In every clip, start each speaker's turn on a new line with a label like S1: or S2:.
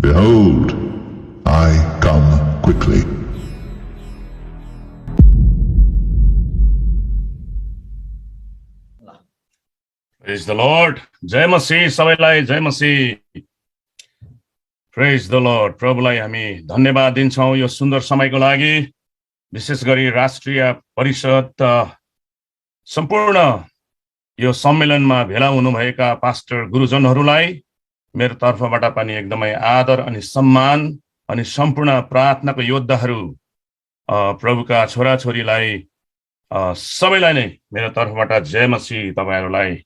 S1: Behold, I come quickly.
S2: Praise the Lord. जय मसीह सबैलाई जय मसीह. Praise the Lord. प्रभुलाई हामी धन्यवाद दिन्छौँ यो सुन्दर समयको लागि. विशेष गरी राष्ट्रिय परिषद सम्पूर्ण यो सम्मेलनमा भेला हुनुभएका पास्टर गुरुजनहरूलाई मेरो तर्फबाट पनि एकदमै आदर अनि सम्मान अनि सम्पूर्ण प्रार्थनाको योद्धाहरू प्रभुका छोराछोरीलाई सबैलाई नै मेरो तर्फबाट जय मसीह तपाईहरुलाई.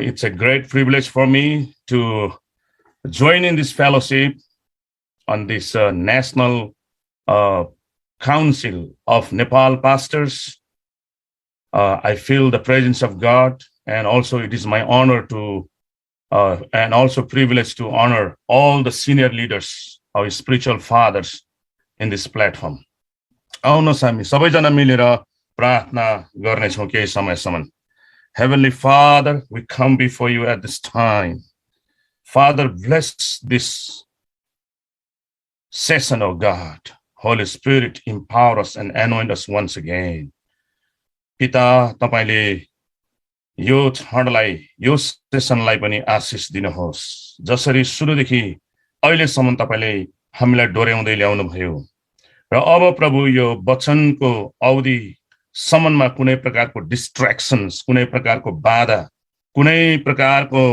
S2: It's a great privilege for me to join in this fellowship on this National Council of Nepal Pastors. I feel the presence of God, and also it is my honor to and also privilege to honor all the senior leaders, our spiritual fathers in this platform. आउनुहोस् हामी सबैजना मिलेर प्रार्थना गर्नेछौँ केही समयसम्म. Heavenly Father, we come before you at this time. Father, bless this session, O God. Holy Spirit, empower us and anoint us once again. पिता, तपाईले यो क्षणलाई यो सेसनलाई पनि आशिष दिनुहोस्. जसरी सुरुदेखि अहिलेसम्म तपाईले हामीलाई डोर्याउँदै ल्याउनु भयो र अब प्रभु यो वचनको अवधि सम्ममा कुनै प्रकारको डिस्ट्र्याक्सन्स, कुनै प्रकारको बाधा, कुनै प्रकारको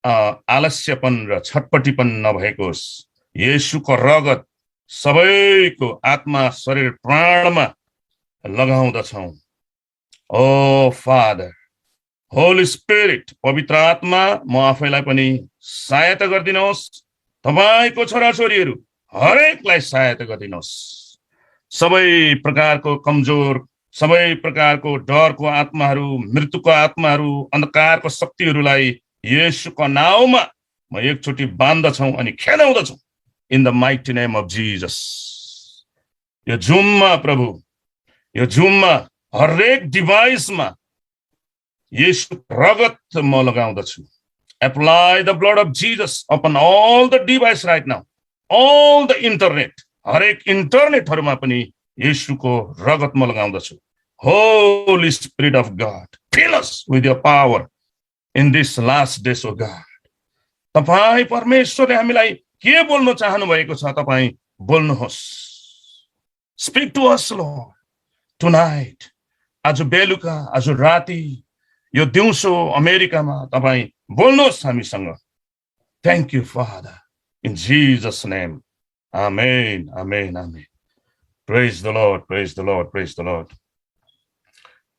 S2: आलस्यपन र छटपटीपन नभएकोस्. येशूको रगत सबैको आत्मा शरीर प्राणमा लगाउँदछौं. ओ फादर, होली स्पिरिट, पवित्र आत्मा, म आफैलाई पनि सहायता गरिदिनुहोस्. तपाईको छोराछोरीहरू हरेकलाई सहायता गरिदिनुहोस्. सबै प्रकारको कमजोर, सबै प्रकारको डरको आत्माहरू, मृत्युको आत्माहरू, अन्धकारको शक्तिहरूलाई येशूको नाउँमा म एकचोटि बान्दछौं अनि खेदाउँदछौं. In the mighty name of Jesus. यो जुममा प्रभु, यो जुममा हरेक डिभाइसमा येशू रगत म लगाउँदछु. Apply the blood of Jesus upon all the device right now. All the internet, हरेक इन्टरनेटहरुमा पनि येशूको रगत म लगाउँदछु. Holy Spirit of God, fill us with your power in this last days, O God. तपाई परमेश्वरले हामीलाई के बोल्न चाहनु भएको छ, तपाई बोल्नुहोस्. Speak to us, Lord, tonight. आज बेलुका, आज राति, यो दिउँसो अमेरिकामा तपाई बोल्नुहोस् हामीसँग. Thank you, Father. In Jesus' name. Amen, amen, amen. Praise the Lord, praise the Lord, praise the Lord.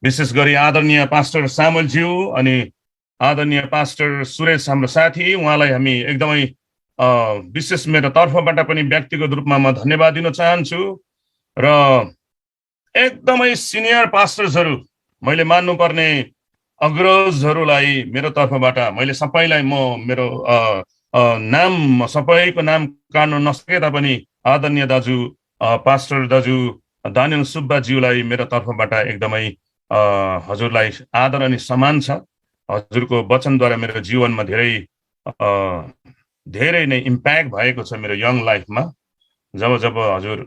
S2: विशेष गरी आदरणीय पास्टर सामुएल ज्यू अनि आदरणीय पास्टर सुरेश हाम्रो साथी, उहाँलाई हामी एकदमै विशेष मेरो तर्फबाट पनि व्यक्तिगत रूपमा म धन्यवाद दिन चाहन्छु. र एकदमै सिनियर पास्टर्सहरू, मैले मान्नुपर्ने अग्रजहरूलाई मेरो तर्फबाट मैले सबैलाई म मेरो नाम सबैको नाम काट्न नसके तापनि आदरणीय दाजु पास्टर दाजु दानियल सुब्बाज्यूलाई मेरो तर्फबाट एकदमै हजुरलाई आदर अनि सम्मान छ. हजुरको वचनद्वारा मेरो जीवनमा धेरै नै इम्प्याक्ट भएको छ मेरो यङ लाइफमा. जब हजुर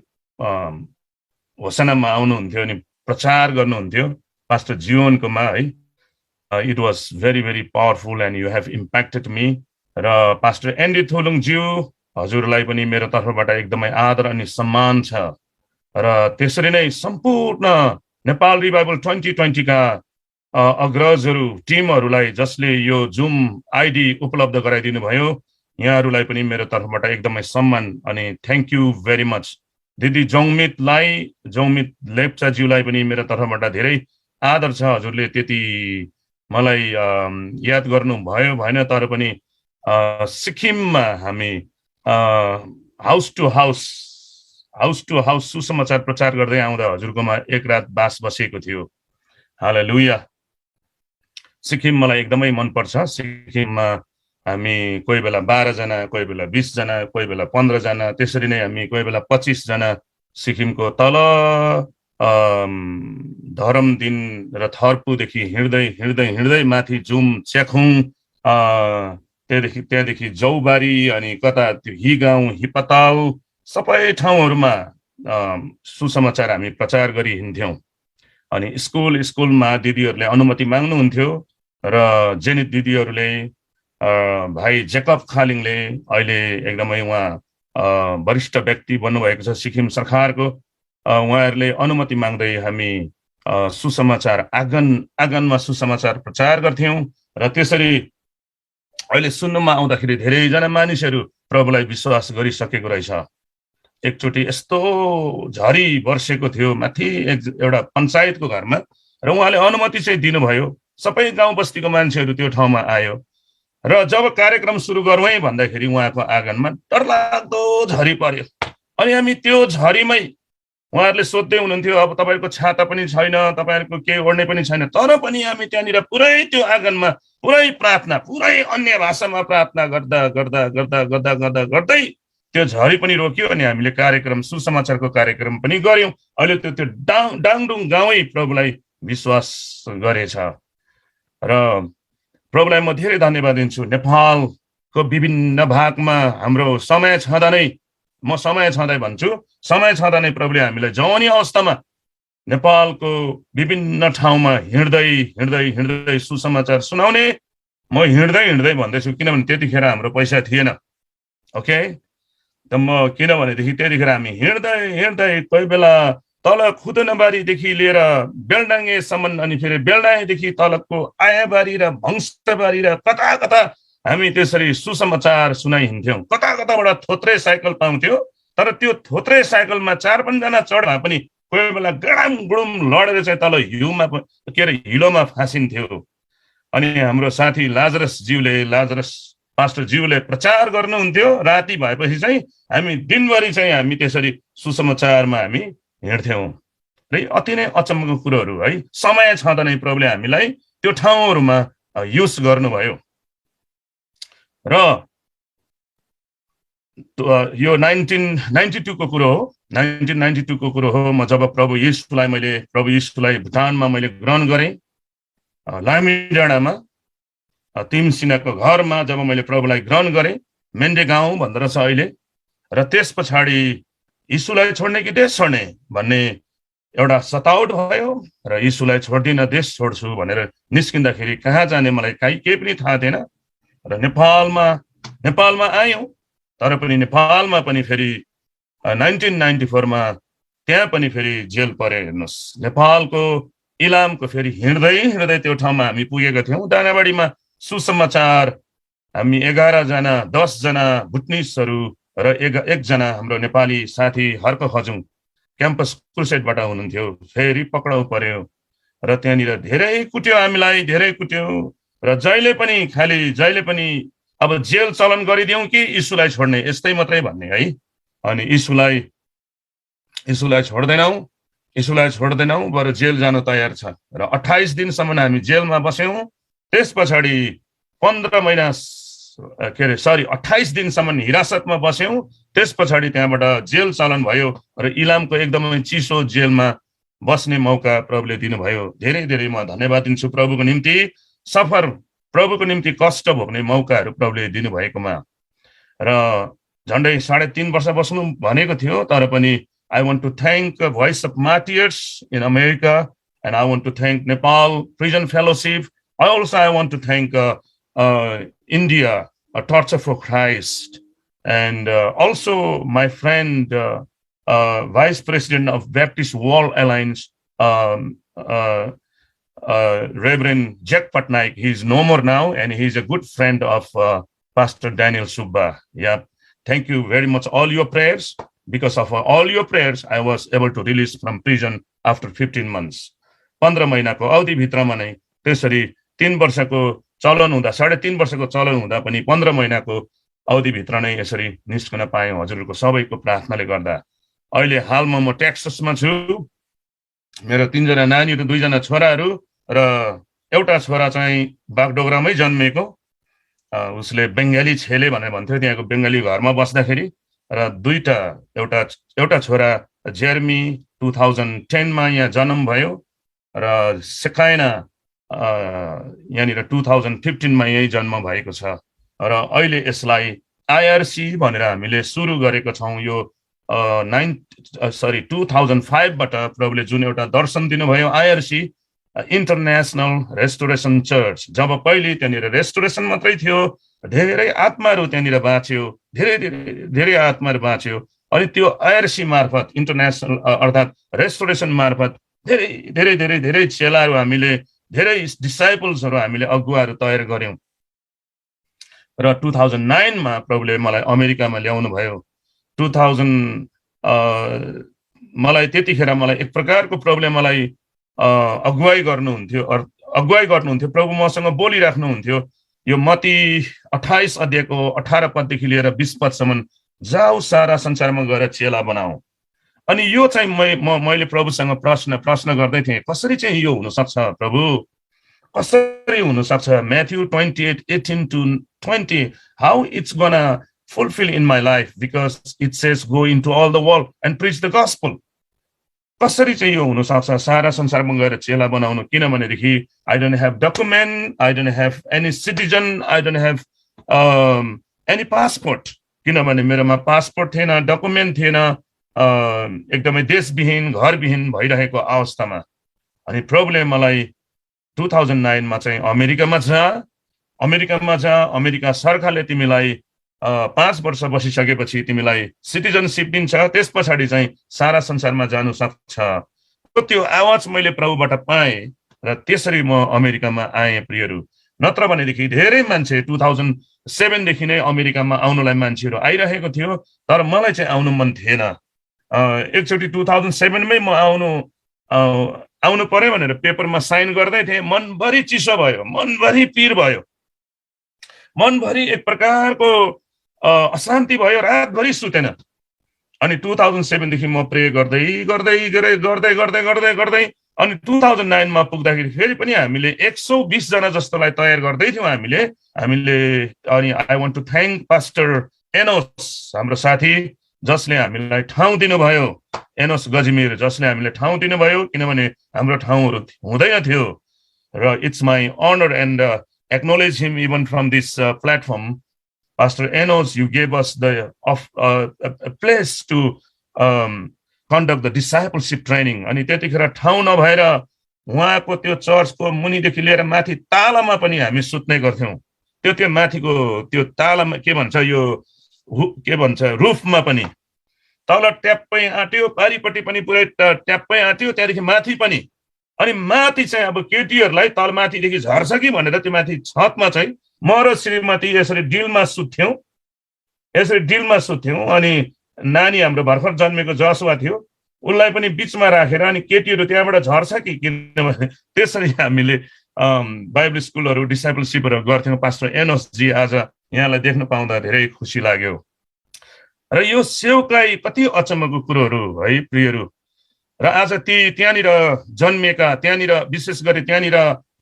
S2: होसनामा आउनुहुन्थ्यो अनि प्रचार गर्नुहुन्थ्यो पास्टर जीवनकोमा है, it was very very powerful and you have impacted me. र पास्टर एन्डी थोलुङ ज्यू, हजुरलाई पनि मेरो तर्फबाट एकदमै आदर अनि सम्मान छ. र त्यसरी नै सम्पूर्ण नेपाल रिभाइभल 2020 का अग्रजहरू, टिमहरूलाई जसले यो जुम आइडी उपलब्ध गराइदिनु भयो, यहाँहरूलाई पनि मेरो तर्फबाट एकदमै सम्मान अनि थ्यांक यू भेरी मच. दिदी जौमित लेप्चाज्यूलाई पनि मेरो तर्फबाट धेरै आदर छ. हजुरले त्यति मलाई याद गर्नु भयो भएन, तर पनि सिक्किममा हामी हाउस टु हाउस सुसमाचार प्रचार गर्दै आउँदा हजुरकोमा एक रात बास बसेको थियो. हालेलुया. सिक्किम मलाई एकदमै मन पर्छ. सिक्किममा हामी कोही बेला 12 जना, कोही बेला 20 जना, कोही बेला 15 जना, त्यसरी नै हामी कोही बेला 25 जना सिक्किमको तल धरमदिन र थर्पुदेखि हिँड्दै माथि जुम च्याखुङ त्यहाँदेखि जौबारी अनि कता त्यो हिगाउँ हिपताल सबै ठाउँहरूमा सुसमाचार हामी प्रचार गरी हिँड्थ्यौँ। अनि स्कुलमा दिदीहरूले अनुमति माग्नुहुन्थ्यो र जेनित दिदीहरूले भाइ जेकब खालिङले अहिले एकदमै उहाँ वरिष्ठ व्यक्ति बन्नुभएको छ सिक्किम सरकारको, उहाँहरूले अनुमति माग्दै हामी सुसमाचार आँगनमा सुसमाचार प्रचार गर्थ्यौँ। र त्यसरी अहिले सुन्नमा आउँदाखेरि धेरैजना मानिसहरू प्रभुलाई विश्वास गरिसकेको रहेछ। एकचोटि यस्तो झरी वर्षेको थियो माथि एउटा पञ्चायतको घरमा, र उहाँले अनुमति चाहिँ दिनुभयो। सबै गाउँ बस्तीको मान्छेहरू त्यो ठाउँमा आयो र जब कार्यक्रम सुरु गरौँ है भन्दाखेरि उहाँको आँगनमा डरलाग्दो झरी पर्यो। अनि हामी त्यो झरीमै, उहाँहरूले सोध्दै हुनुहुन्थ्यो अब तपाईँको छाता पनि छैन, तपाईँहरूको केही ओढ्ने पनि छैन, तर पनि हामी त्यहाँनिर पुरै त्यो आँगनमा पुरै प्रार्थना, पुरै अन्य भाषामा प्रार्थना गर्दा गर्दा गर्दा गर्दा गर्दा गर्दै त्यो झरी पनि रोक्यो। अनि हामीले कार्यक्रम, सुसमाचारको कार्यक्रम पनि गर्यौँ। अहिले त्यो डाङडुङ गाउँै प्रभुलाई विश्वास गरेछ र प्रभुलाई म धेरै धन्यवाद दिन्छु। नेपालको विभिन्न भागमा हाम्रो समय छँदा नै, म समय छँदै भन्छु, समय छँदा नै प्रभुले हामीलाई जवानी अवस्थामा नेपालको विभिन्न ठाउँमा हिँड्दै हिँड्दै हिँड्दै सुसमाचार सुनाउने। म हिँड्दै भन्दैछु किनभने त्यतिखेर हाम्रो पैसा थिएन। ओके, त म किनभनेदेखि त्यतिखेर हामी हिँड्दै कोही बेला तल खुदनबारीदेखि लिएर बेलडाङ्गेसम्म, अनि फेरि बेलडाङ्गेदेखि तलको आयाबारी र भङ्सबारी र कता कता हामी त्यसरी सुसमाचार सुनाइ हिँड्थ्यौँ। कता कताबाट थोत्रे साइकल पाउँथ्यो, तर त्यो थोत्रे साइकलमा 4-5 जना चढ्दा पनि कोही बेला गडाम गुडुम लडेर चाहिँ तल हिलोमा फाँसिन्थ्यो। अनि हाम्रो साथी लाजरस पास्टर ज्यूले प्रचार गर्नुहुन्थ्यो। राति भएपछि चाहिँ हामी दिनभरि चाहिँ हामी त्यसरी सुसमाचारमा हामी हिँड्थ्यौँ। र अति नै अचम्मको कुरोहरू है, समय छँदा नै प्रभुले हामीलाई त्यो ठाउँहरूमा युज गर्नुभयो। र यो 1992 को कुरो हो, 1992 को कुरो हो। म जब प्रभु यीशुलाई भुटानमा मैले ग्रहण गरेँ, लामी डाँडामा तिमसिनाको घरमा जब मैले प्रभुलाई ग्रहण गरेँ, मेन्डे गाउँ भन्दो रहेछ अहिले। र त्यस पछाडि यीशुलाई छोड्ने कि देश छोड्ने भन्ने एउटा सतावट भयो, र यीशुलाई छोड्दिनँ देश छोड्छु भनेर निस्किँदाखेरि कहाँ जाने मलाई केही पनि थाहा थिएन। र नेपालमा आयौँ, तर पनि नेपालमा पनि फेरि 1994 मा त्यहाँ पनि फेरि जेल परे। हेर्नुहोस्, नेपालको इलामको फेरि हिँड्दै त्यो ठाउँमा हामी पुगेका थियौँ। दानाबाडीमा सुसमाचार हामी 11 जना 10 जना भुटनिसहरू र 1 जना हाम्रो नेपाली साथी हर्क खजुङ क्याम्पस क्रुसेडबाट हुनुहुन्थ्यो। फेरि पक्राउ पर्यो र त्यहाँनिर धेरै कुट्यो, हामीलाई धेरै कुट्यो। र जहिले पनि अब जेल चलन गरिदिउँ कि यीशुलाई छोड्ने, यस्तै मात्रै भन्ने है। अनि यीशुलाई छोड्दैनौँ, बरु जेल जान तयार छ। र 28 दिनसम्म हामी जेलमा बस्यौँ। त्यस पछाडि 28 दिनसम्म हिरासतमा बस्यौँ। त्यस पछाडि त्यहाँबाट जेल चलन भयो र इलामको एकदमै चिसो जेलमा बस्ने मौका प्रभुले दिनुभयो। धेरै धेरै म धन्यवाद दिन्छु प्रभुको निम्ति। प्रभुको निम्ति कष्ट भोग्ने मौकाहरू प्रभुले दिनुभएकोमा। र झन्डै 3.5 वर्ष बस्नु भनेको थियो, तर पनि I want to thank Voice of Martyrs in America, and I want to thank Nepal Prison Fellowship. I want to thank India, a Torture for Christ, and also my friend, Vice President of Baptist World Alliance, Reverend Jack Patnaik. He's no more now, and he's a good friend of Pastor Daniel Subba. Yeah, thank you very much. All your prayers. Because of all your prayers, I was able to release from prison after 15 months. 15 महिनाको अवधिभित्रमा नै त्यसरी 3 वर्षको चलन हुँदा, 3.5 वर्षको चलन हुँदा पनि 15 महिनाको अवधिभित्र नै यसरी निस्कन पाएँ हजुरहरूको सबैको प्रार्थनाले गर्दा। अहिले हालमा म टेक्ससमा छु। मेरो 3 जना नानीहरू, 2 जना छोराहरू र एउटा छोरा चाहिँ बागडोगरामै जन्मेको। उसले बङ्गाली छेले भनेर भन्थ्यो त्यहाँको बङ्गाली घरमा बस्दाखेरि। र एउटा छोरा जेर्मी 2010 मा यहाँ जन्म भयो, र सेकाइना यहाँनिर 2015 मा यही जन्म भएको छ। र अहिले यसलाई आईआरसी भनेर हामीले सुरु गरेको छौँ। यो 2005 बाट प्रभुले जुन एउटा दर्शन दिनुभयो, आईआरसी इन्टरनेसनल रेस्टोरेसन चर्च। जब पहिले त्यहाँनिर रेस्टोरेसन मात्रै थियो, धेरै आत्माहरू त्यहाँनिर बाँच्यो, धेरै धेरै धेरै आत्माहरू बाँच्यो। अनि त्यो आईआरसी मार्फत, इन्टरनेसनल अर्थात् रेस्टोरेसन मार्फत धेरै धेरै धेरै धेरै चेलाहरू हामीले, धेरै डिसाइपल्सहरू हामीले, अगुवाहरू तयार गर्यौँ। र 2009 मा प्रभुले मलाई अमेरिकामा ल्याउनु भयो। 2000 मलाई त्यतिखेर मलाई एक प्रकारको प्रभुले मलाई अगुवाई गर्नुहुन्थ्यो। प्रभु मसँग बोलिराख्नुहुन्थ्यो। यो मत्ती 28 अध्यायको 18 पददेखि लिएर 20 पदसम्म, जाऊ सारा संसारमा गएर चेला बनाऊ। अनि यो चाहिँ मैले प्रभुसँग प्रश्न गर्दै थिएँ, कसरी चाहिँ यो हुनसक्छ प्रभु, कसरी हुनसक्छ? Matthew 28:18-20, how it's gonna fulfill in my life, because it says go into all the world and preach the gospel. कसरी चाहिँ यो हुनसक्छ सारा संसारमा गएर चेला बनाउनु? किनभनेदेखि I don't have document, I don't have any citizen, I don't have any passport. किनभने मेरोमा पासपोर्ट थिएन, डकुमेन्ट थिएन, एकदमै देशविहीन, घरविहीन भइरहेको अवस्थामा। अनि प्रभुले मलाई 2009 मा चाहिँ अमेरिकामा जा, अमेरिका सरकारले तिमीलाई 5 वर्ष बसिसकेपछि तिमीलाई सिटिजनशिप दिन्छ, त्यस पछाडि चाहिँ सारा संसारमा जानु सक्छ। त्यो आवाज मैले प्रभुबाट पाएँ र त्यसरी म अमेरिकामा आएँ प्रियहरू। नत्र भनेदेखि धेरै मान्छे 2007 देखि नै अमेरिकामा आउनुलाई मान्छेहरू आइरहेको थियो, तर मलाई चाहिँ आउनु मन थिएन। एकचोटि 2007 मै म आउनु पर्यो भनेर पेपरमा साइन गर्दै थिएँ, मनभरि चिसो भयो, मनभरि पिर भयो, मनभरि एक प्रकारको अशान्ति भयो, रातभरि सुतेन। अनि 2007 देखि म प्रे गर्दै अनि 2009 मा पुग्दाखेरि फेरि पनि हामीले 120 जना जस्तोलाई तयार गर्दै थियौँ हामीले। अनि I want to thank pastor Enos, हाम्रो साथी, जसले हामीलाई ठाउँ दिनुभयो, एनोस गजमेर, जसले हामीलाई ठाउँ दिनुभयो, किनभने हाम्रो ठाउँहरू हुँदैन थियो। र it's my honour and acknowledge him even from this platform. Pastor Enos, you gave us the a place to conduct the discipleship training. अनि त्यतिखेर ठाउँ नभएर उहाँको त्यो चर्चको मुनिदेखि लिएर माथि तालामा पनि हामी सुत्ने गर्थ्यौँ। त्यो माथिको त्यो तालामा के भन्छ, यो के भन्छ, रुफमा पनि तल ट्याप्पै आट्यो, पारिपट्टि पनि पुरै ट्याप्पै आट्यो, त्यहाँदेखि माथि पनि। अनि माथि चाहिँ अब केटीहरूलाई तल माथिदेखि झर्छ कि भनेर त्यो माथि छतमा चाहिँ म र श्रीमती यसरी डिलमा सुत्थ्यौँ। अनि नानी हाम्रो भर्खर जन्मेको जसुवा थियो, उसलाई पनि बिचमा राखेर अनि केटीहरू त्यहाँबाट झर्छ कि, किनभने त्यसरी हामीले बाइबल स्कुलहरू, डिसाइपलसिपहरू गर्थ्यौँ। पास्टर एनोस जी आज यहाँलाई देख्न पाउँदा धेरै खुसी लाग्यो। र यो सेवकाई कति अचम्मको कुरोहरू है प्रियहरू। र आज त्यहाँनिर जन्मेका, त्यहाँनिर विशेष गरी त्यहाँनिर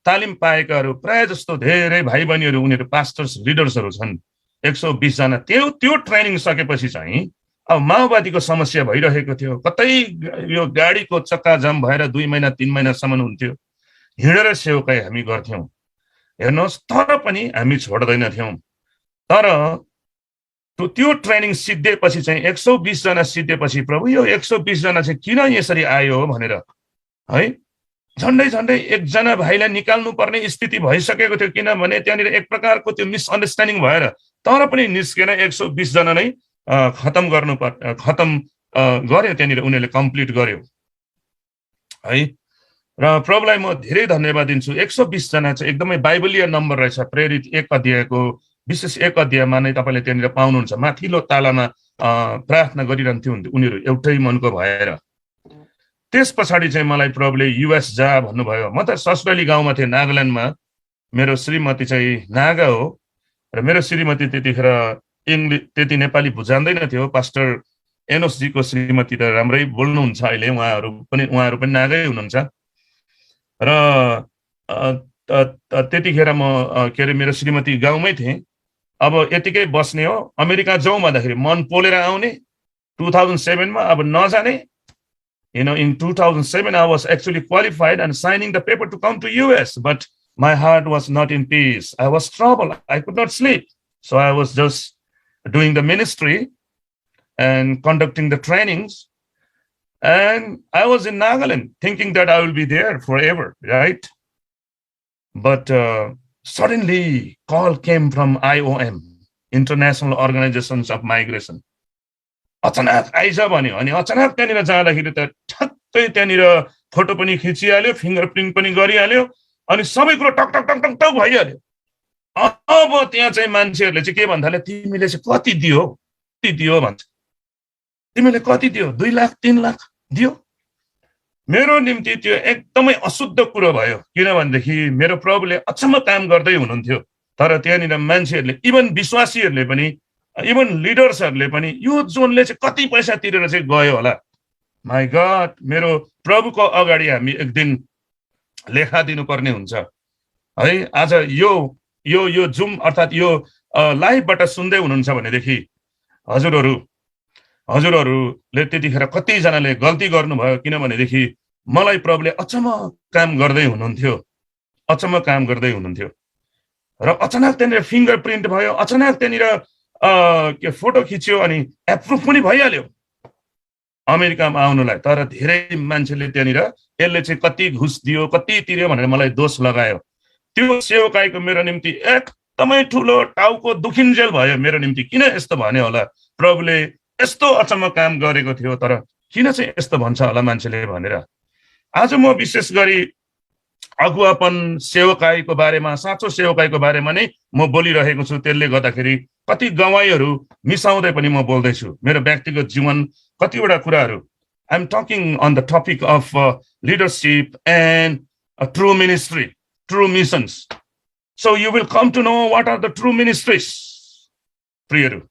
S2: तालिम पाएकाहरू प्राय जस्तो धेरै भाइ बहिनीहरू, उनीहरू पास्टर्स, लिडर्सहरू छन्, 120 जना। त्यो ट्रेनिङ सकेपछि चाहिँ अब माओवादीको समस्या भइरहेको थियो। कतै यो गाडीको चक्का जाम भएर 2 महिना 3 महिनासम्म हुन्थ्यो। हिँडेर सेवकाई हामी गर्थ्यौँ, हेर्नुहोस्। तर पनि हामी छोड्दैनथ्यौँ। तर त्यो ट्रेनिङ सिद्धिएपछि चाहिँ 120 जना सिद्धिएपछि, प्रभु यो 120 जना चाहिँ किन यसरी आयो भनेर है, झन्डै एकजना भाइलाई निकाल्नु पर्ने स्थिति भइसकेको थियो। किनभने त्यहाँनिर एक प्रकारको त्यो मिसअन्डरस्ट्यान्डिङ भएर, तर पनि निस्केन 120 जना नै खतम गर्यो त्यहाँनिर, उनीहरूले कम्प्लिट गर्यो है। र प्रभुलाई म धेरै धन्यवाद दिन्छु। 120 जना चाहिँ एकदमै बाइबलीय नम्बर रहेछ। प्रेरित 1 अध्यायको विशेष 1 अध्यायमा नै तपाईँले त्यहाँनिर पाउनुहुन्छ। माथिल्लो तालामा प्रार्थना गरिरहन्थ्यो उनीहरू एउटै मनको भएर। त्यस पछाडि चाहिँ मलाई प्रभुले युएस जा भन्नुभयो। म त ससुराली गाउँमा थिएँ, नागाल्यान्डमा। मेरो श्रीमती चाहिँ नागा हो र मेरो श्रीमती त्यतिखेर त्यति नेपाली बुझाउँदैन थियो। पास्टर एनोसजीको श्रीमती त राम्रै बोल्नुहुन्छ अहिले, उहाँहरू पनि नागै हुनुहुन्छ। र त्यतिखेर म के अरे मेरो श्रीमती गाउँमै थिएँ। अब यतिकै बस्ने हो, अमेरिका जाउँ भन्दाखेरि मन पोलेर आउने। 2007 मा अब नजाने। You know, in 2007 I was actually qualified and signing the paper to come to US, but my heart was not in peace. I was troubled. I could not sleep. So I was just doing the ministry and conducting the trainings. And I was in Nagaland thinking that I will be there forever, right? But suddenly call came from IOM, International Organizations of Migration. अचानक आइज भन्यो अनि अचानक त्यहाँनिर जाँदाखेरि त ठक्कै त्यहाँनिर फोटो पनि खिचिहाल्यो, फिङ्गरप्रिन्ट पनि गरिहाल्यो अनि सबै कुरो टक टक टक टक टक भइहाल्यो। अब त्यहाँ चाहिँ मान्छेहरूले चाहिँ के भन्थाले, तिमीले चाहिँ कति दियो भन्छ। तिमीले कति दियो? 2 लाख 3 लाख दियो? मेरो निम्ति त्यो एकदमै अशुद्ध कुरो भयो, किनभनेदेखि मेरो प्रभुले अचम्म काम गर्दै हुनुहुन्थ्यो। तर त्यहाँनिर मान्छेहरूले, इभन विश्वासीहरूले पनि, इभन लिडर्सहरूले पनि यो जोनले चाहिँ कति पैसा तिरेर चाहिँ गयो होला। माई गॉड, मेरो प्रभुको अगाडि हामी एक दिन लेखा दिनुपर्ने हुन्छ है। आज यो यो यो जुम अर्थात् यो लाइभबाट सुन्दै हुनुहुन्छ भनेदेखि हजुरहरूले त्यतिखेर कतिजनाले गल्ती गर्नुभयो, किनभनेदेखि मलाई प्रभुले अचम्म काम गर्दै हुनुहुन्थ्यो र अचानक त्यहाँनिर फिङ्गरप्रिन्ट भयो, अचानक त्यहाँनिर के फोटो खिच्यो अनि एप्रुभ पनि भइहाल्यो अमेरिकामा आउनुलाई। तर धेरै मान्छेले त्यहाँनिर यसले चाहिँ कति घुस दियो, कति तिर्यो भनेर मलाई दोष लगायो। त्यो सेवकाईको मेरो निम्ति एकदमै ठुलो टाउको दुखिन्जेल भयो। मेरो निम्ति किन यस्तो भन्यो होला, प्रभुले यस्तो अचम्म काम गरेको थियो, तर किन चाहिँ यस्तो भन्छ होला मान्छेले भनेर। आज म विशेष गरी अगुवापन सेवकाईको बारेमा, साँचो सेवकाईको बारेमा नै म बोलिरहेको छु। त्यसले गर्दाखेरि कति गवाईहरू मिसाउँदै पनि म बोल्दैछु। मेरो व्यक्तिगत जीवन कतिवटा कुराहरू, I am talking on the topic of leadership and true ministry, true missions. So you will come to know what are the true ministries प्रियहरू।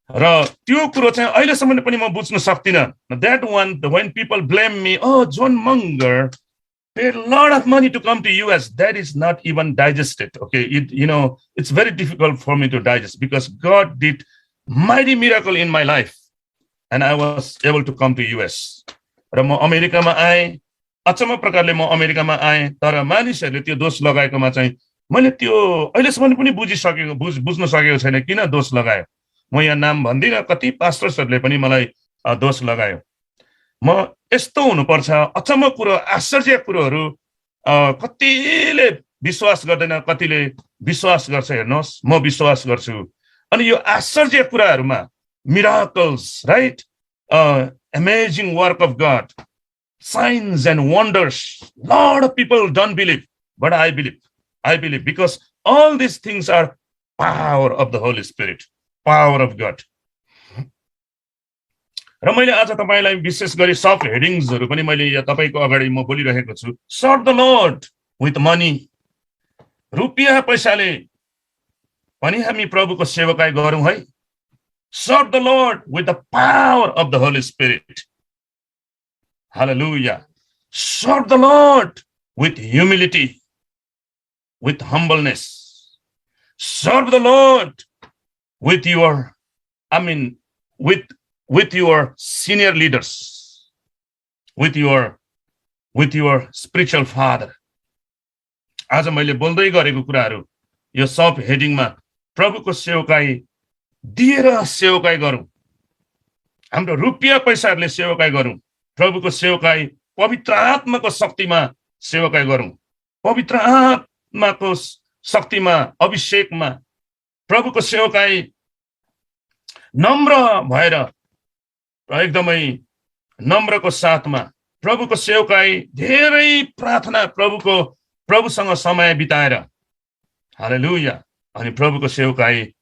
S2: र त्यो कुरो चाहिँ अहिलेसम्म पनि म बुझ्न सक्दिनँ। That one when people blame me, oh, John Munger paid a lot of money to come to US, that is not even digested. Okay, it's very difficult for me to digest because God did mighty miracle in my life and I was able to come to US. र म अमेरिकामा आएँ, अचम्म प्रकारले म अमेरिकामा आएँ। तर मानिसहरूले त्यो दोष लगाएकोमा चाहिँ मैले त्यो अहिलेसम्म पनि बुझ्न सकेको छैन किन दोष लगायो। म यहाँ नाम भन्दिनँ, कति पास्टर्सहरूले पनि मलाई दोष लगायो। म यस्तो हुनुपर्छ, अचम्म कुरो, आश्चर्य कुरोहरू कतिले विश्वास गर्दैन, कतिले विश्वास गर्छ। हेर्नुहोस्, म विश्वास गर्छु। अनि यो आश्चर्य कुराहरूमा miracles, right, amazing work of God, signs and wonders, lot of people don't believe, but I believe because all these things are power of the Holy Spirit, power of God. र मैले आज तपाईलाई विशेष गरी सब हेडिङ्सहरू पनि मैले यहाँ तपाईको अगाडि म बोलिरहेको छु। Serve the Lord with money, रुपियाँ पैसाले पनि हामी प्रभुको सेवकाई गरौँ है। Serve the Lord with the power of the Holy Spirit, hallelujah. Serve the Lord with humility, with humbleness. Serve the Lord with your, with your senior leaders, with your spiritual father. आज मैले बोल्दै गरेको कुराहरू यो सब हेडिङमा प्रभुको सेवकाई दिएर सेवकाई गरौँ, हाम्रो रुपियाँ पैसाहरूले सेवकाई गरौँ, प्रभुको सेवकाई पवित्र आत्माको शक्तिमा सेवकाई गरौँ, पवित्र आत्माको शक्तिमा, अभिषेकमा प्रभुको सेवकाई नम्र भएर, एकदमै नम्रको साथमा प्रभुको सेवकाई, धेरै प्रार्थना, प्रभुसँग समय बिताएर, हालेलुया। अनि प्रभुको सेवकाई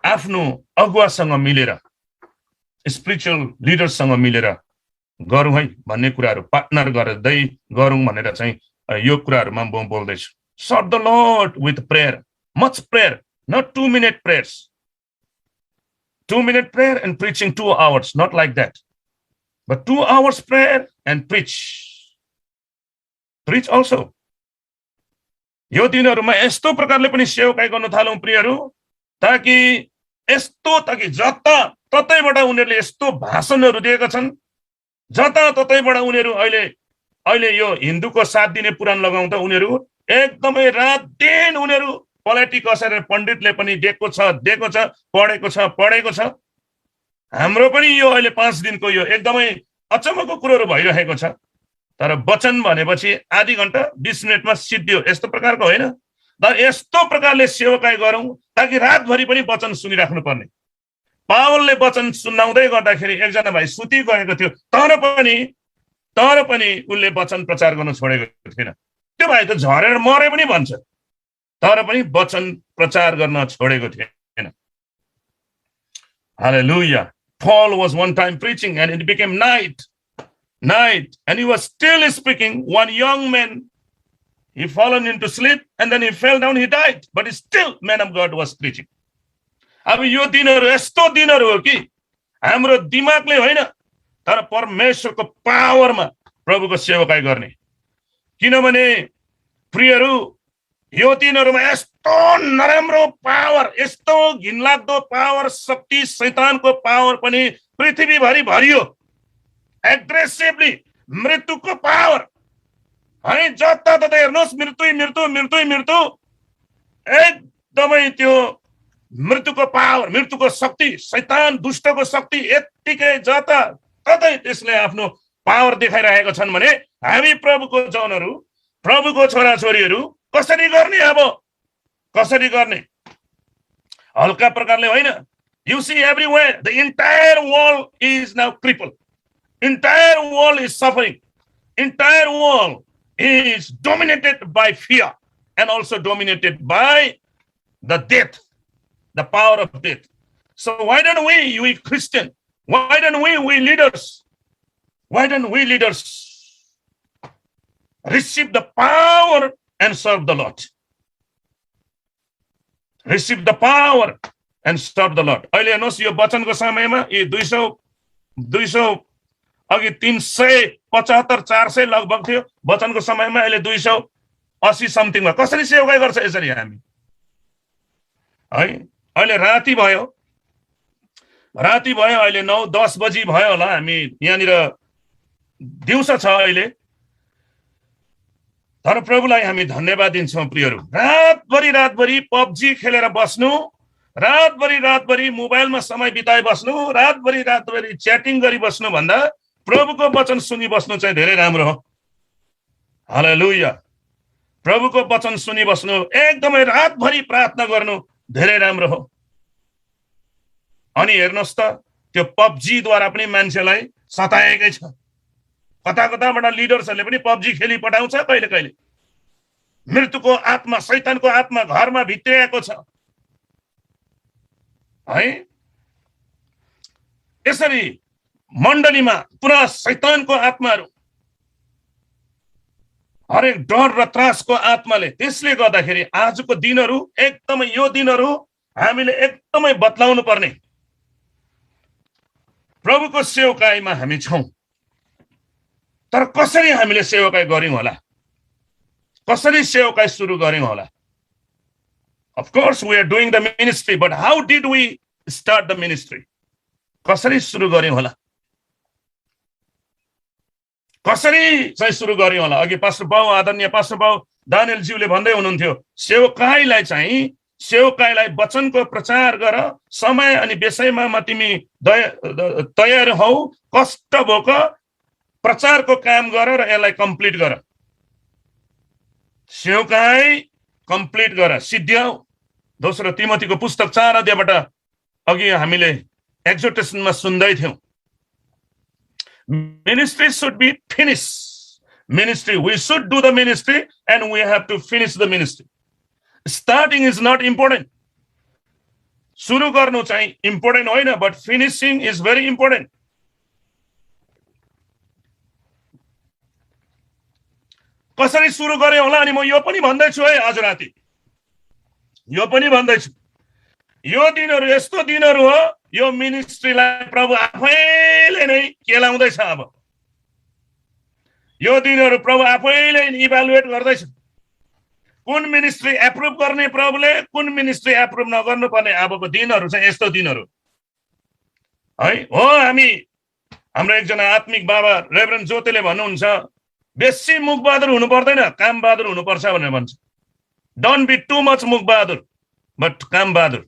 S2: आफ्नो अगुवासँग मिलेर, स्पिरिचुअल लिडरसँग मिलेर गरौँ है भन्ने कुराहरू पार्टनर गर्दै गरौँ भनेर चाहिँ यो कुराहरूमा म बोल्दैछु। Serve the Lord with prayer, much prayer, not 2-minute prayers. 2-minute prayer and preaching 2 hours, not like that. But 2 hours prayer and preach. Preach also. यो दिनहरुमा यस्तो प्रकारले पनि सेवकाई गर्न थालौं प्रियहरू, ताकि जताततैबाट उनीहरूले यस्तो भाषणहरू दिएका छन्, जताततैबाट उनीहरू अहिले यो हिन्दूको 7 दिने पुराण लगाउँदा उनीहरू एकदमै रात दिन उनीहरू पोलिटिकस र पण्डितले पनि दिएको छ, पढेको छ। हाम्रो पनि यो अहिले 5 दिनको यो एकदमै अचम्मको कुरोहरू भइरहेको छ। तर वचन भनेपछि आधी घण्टा 20 मिनेटमा सिद्धियो यस्तो प्रकारको होइन। तर यस्तो प्रकारले सेवकाई गरौँ ताकि रातभरि पनि वचन सुनिराख्नु पर्ने। पावलले वचन सुनाउँदै गर्दाखेरि एकजना भाइ सुति गएको थियो, तर पनि उसले वचन प्रचार गर्न छोडेको थिएन। त्यो भाइ त झरेर मरे पनि भन्छ, तर पनि वचन प्रचार गर्न छोडेको थिएन। हालेलुया। Paul was one time preaching and it became night, and he was still speaking. One young man, he fallen into sleep and then he fell down, he died, but still man of God was preaching. अब यो दिनहरु यस्तो दिनहरु हो कि हाम्रो दिमागले होइन तर परमेश्वरको पावरमा प्रभुको सेवकाई गर्ने। किनभने प्रियहरू, यो दिनहरुमा यस्तो नराम्रो पावर, यस्तो घिनलाग्दो पावर, शक्ति, शैतानको पावर पनि पृथ्वीभरि भरियो। एग्रेसिभली मृत्युको पावर है, जताततै हेर्नुहोस् मृत्यु। एकदमै त्यो मृत्युको पावर, मृत्युको शक्ति, शैतान दुष्टको शक्ति यत्तिकै जताततै त्यसले आफ्नो पावर देखाइरहेका छन् भने हामी प्रभुको जनहरू, प्रभुको छोराछोरीहरू कसरी गर्ने? अब कसरी गर्ने? हल्का प्रकारले होइन। You see everywhere, the entire world is now crippled. Entire world is suffering. Entire world is dominated by fear and also dominated by the death, the power of death. So why don't we Christian, why don't we leaders, receive the power and serve the Lord? Receive the power and serve the Lord. अहिले हेर्नुहोस् यो वचनको समयमा यी 200 अघि 375 400 लगभग थियो वचनको समयमा, अहिले 280 समथिङमा। कसरी सेवकाई गर्छ यसरी हामी है? अहिले राति भयो, अहिले 9-10 बजी भयो होला। हामी यहाँनिर दिउँसो छ अहिले। तर प्रभुलाई हामी धन्यवाद दिन्छौँ प्रियहरू। रातभरि पबजी खेलेर बस्नु, रातभरि मोबाइलमा समय बिताइ बस्नु, रातभरि च्याटिङ गरी बस्नु भन्दा प्रभुको वचन सुनि बस्नु चाहिँ धेरै राम्रो हो। हालेलुया। प्रभुको वचन सुनि बस्नु, एकदमै रातभरि प्रार्थना गर्नु धेरै राम्रो हो। अनि हेर्नुहोस् त त्यो पबजी द्वारा पनि मान्छेलाई सताएकै छ। कताबाट लिडर्सहरूले पनि पबजी खेली पठाउँछ कहिले। मृत्युको आत्मा, शैतानको आत्मा घरमा भित्रिएको छ है। यसरी मण्डलीमा पुरा शैतानको आत्माहरू, हरेक डर र त्रासको आत्माले, त्यसले गर्दाखेरि आजको दिनहरू एकदमै, यो दिनहरू हामीले एकदमै बदलाउनु पर्ने। प्रभुको सेवकाईमा हामी छौं, तर कसरी हामीले सेवकाई गर्यौं होला? कसरी सेवकाई सुरु गर्यौं होला? Of course we are doing the ministry, but how did we start the ministry? कसरी सुरु गर्यौं होला? कसरी चाहिँ सुरु गर्यौं होला? अघि पास्टर बाउ, आदरणीय पास्टर बाउ दानियल ज्यूले भन्दै हुनुहुन्थ्यो, सेवकाईलाई वचनको प्रचार गर, समय अनि विषयमा तिमी तयार हौ, कष्ट भोक प्रचारको काम गर र यसलाई कम्प्लिट गर। सेवकाई कम्प्लिट गर, सिद्ध्याऊ। दोस्रो तिमोथीको पुस्तक 4 अध्यायबाट अघि हामीले एक्जोर्टेसनमा सुन्दै थियौं। Ministry should be finished. Ministry, we should do the ministry and we have to finish the ministry. Starting is not important. सुरु गर्नु चाहिँ इम्पोर्टेन्ट होइन, but finishing is very important. कसरी सुरु गरे होला? अनि म यो पनि भन्दैछु है, आज राति यो पनि भन्दैछु, यो दिनहरू यस्तो दिनहरू हो, यो मिनिस्ट्रीलाई प्रभु आफैले नै केलाउँदैछ। अब यो दिनहरू प्रभु आफैले इभ्यालुएट गर्दैछ। कुन मिनिस्ट्री एप्रुभ गर्ने प्रभुले, कुन मिनिस्ट्री एप्रुभ नगर्नु पर्ने। अबको दिनहरू चाहिँ यस्तो दिनहरू है हो। हाम्रो एकजना आत्मिक बाबा रेभरेन्ड ज्योतिले भन्नुहुन्छ, बेसी मुख बहादुर हुनु पर्दैन, काम बहादुर हुनुपर्छ भनेर भन्छ। डोन्ट बी टु मच मुख बहादुर बट काम बहादुर।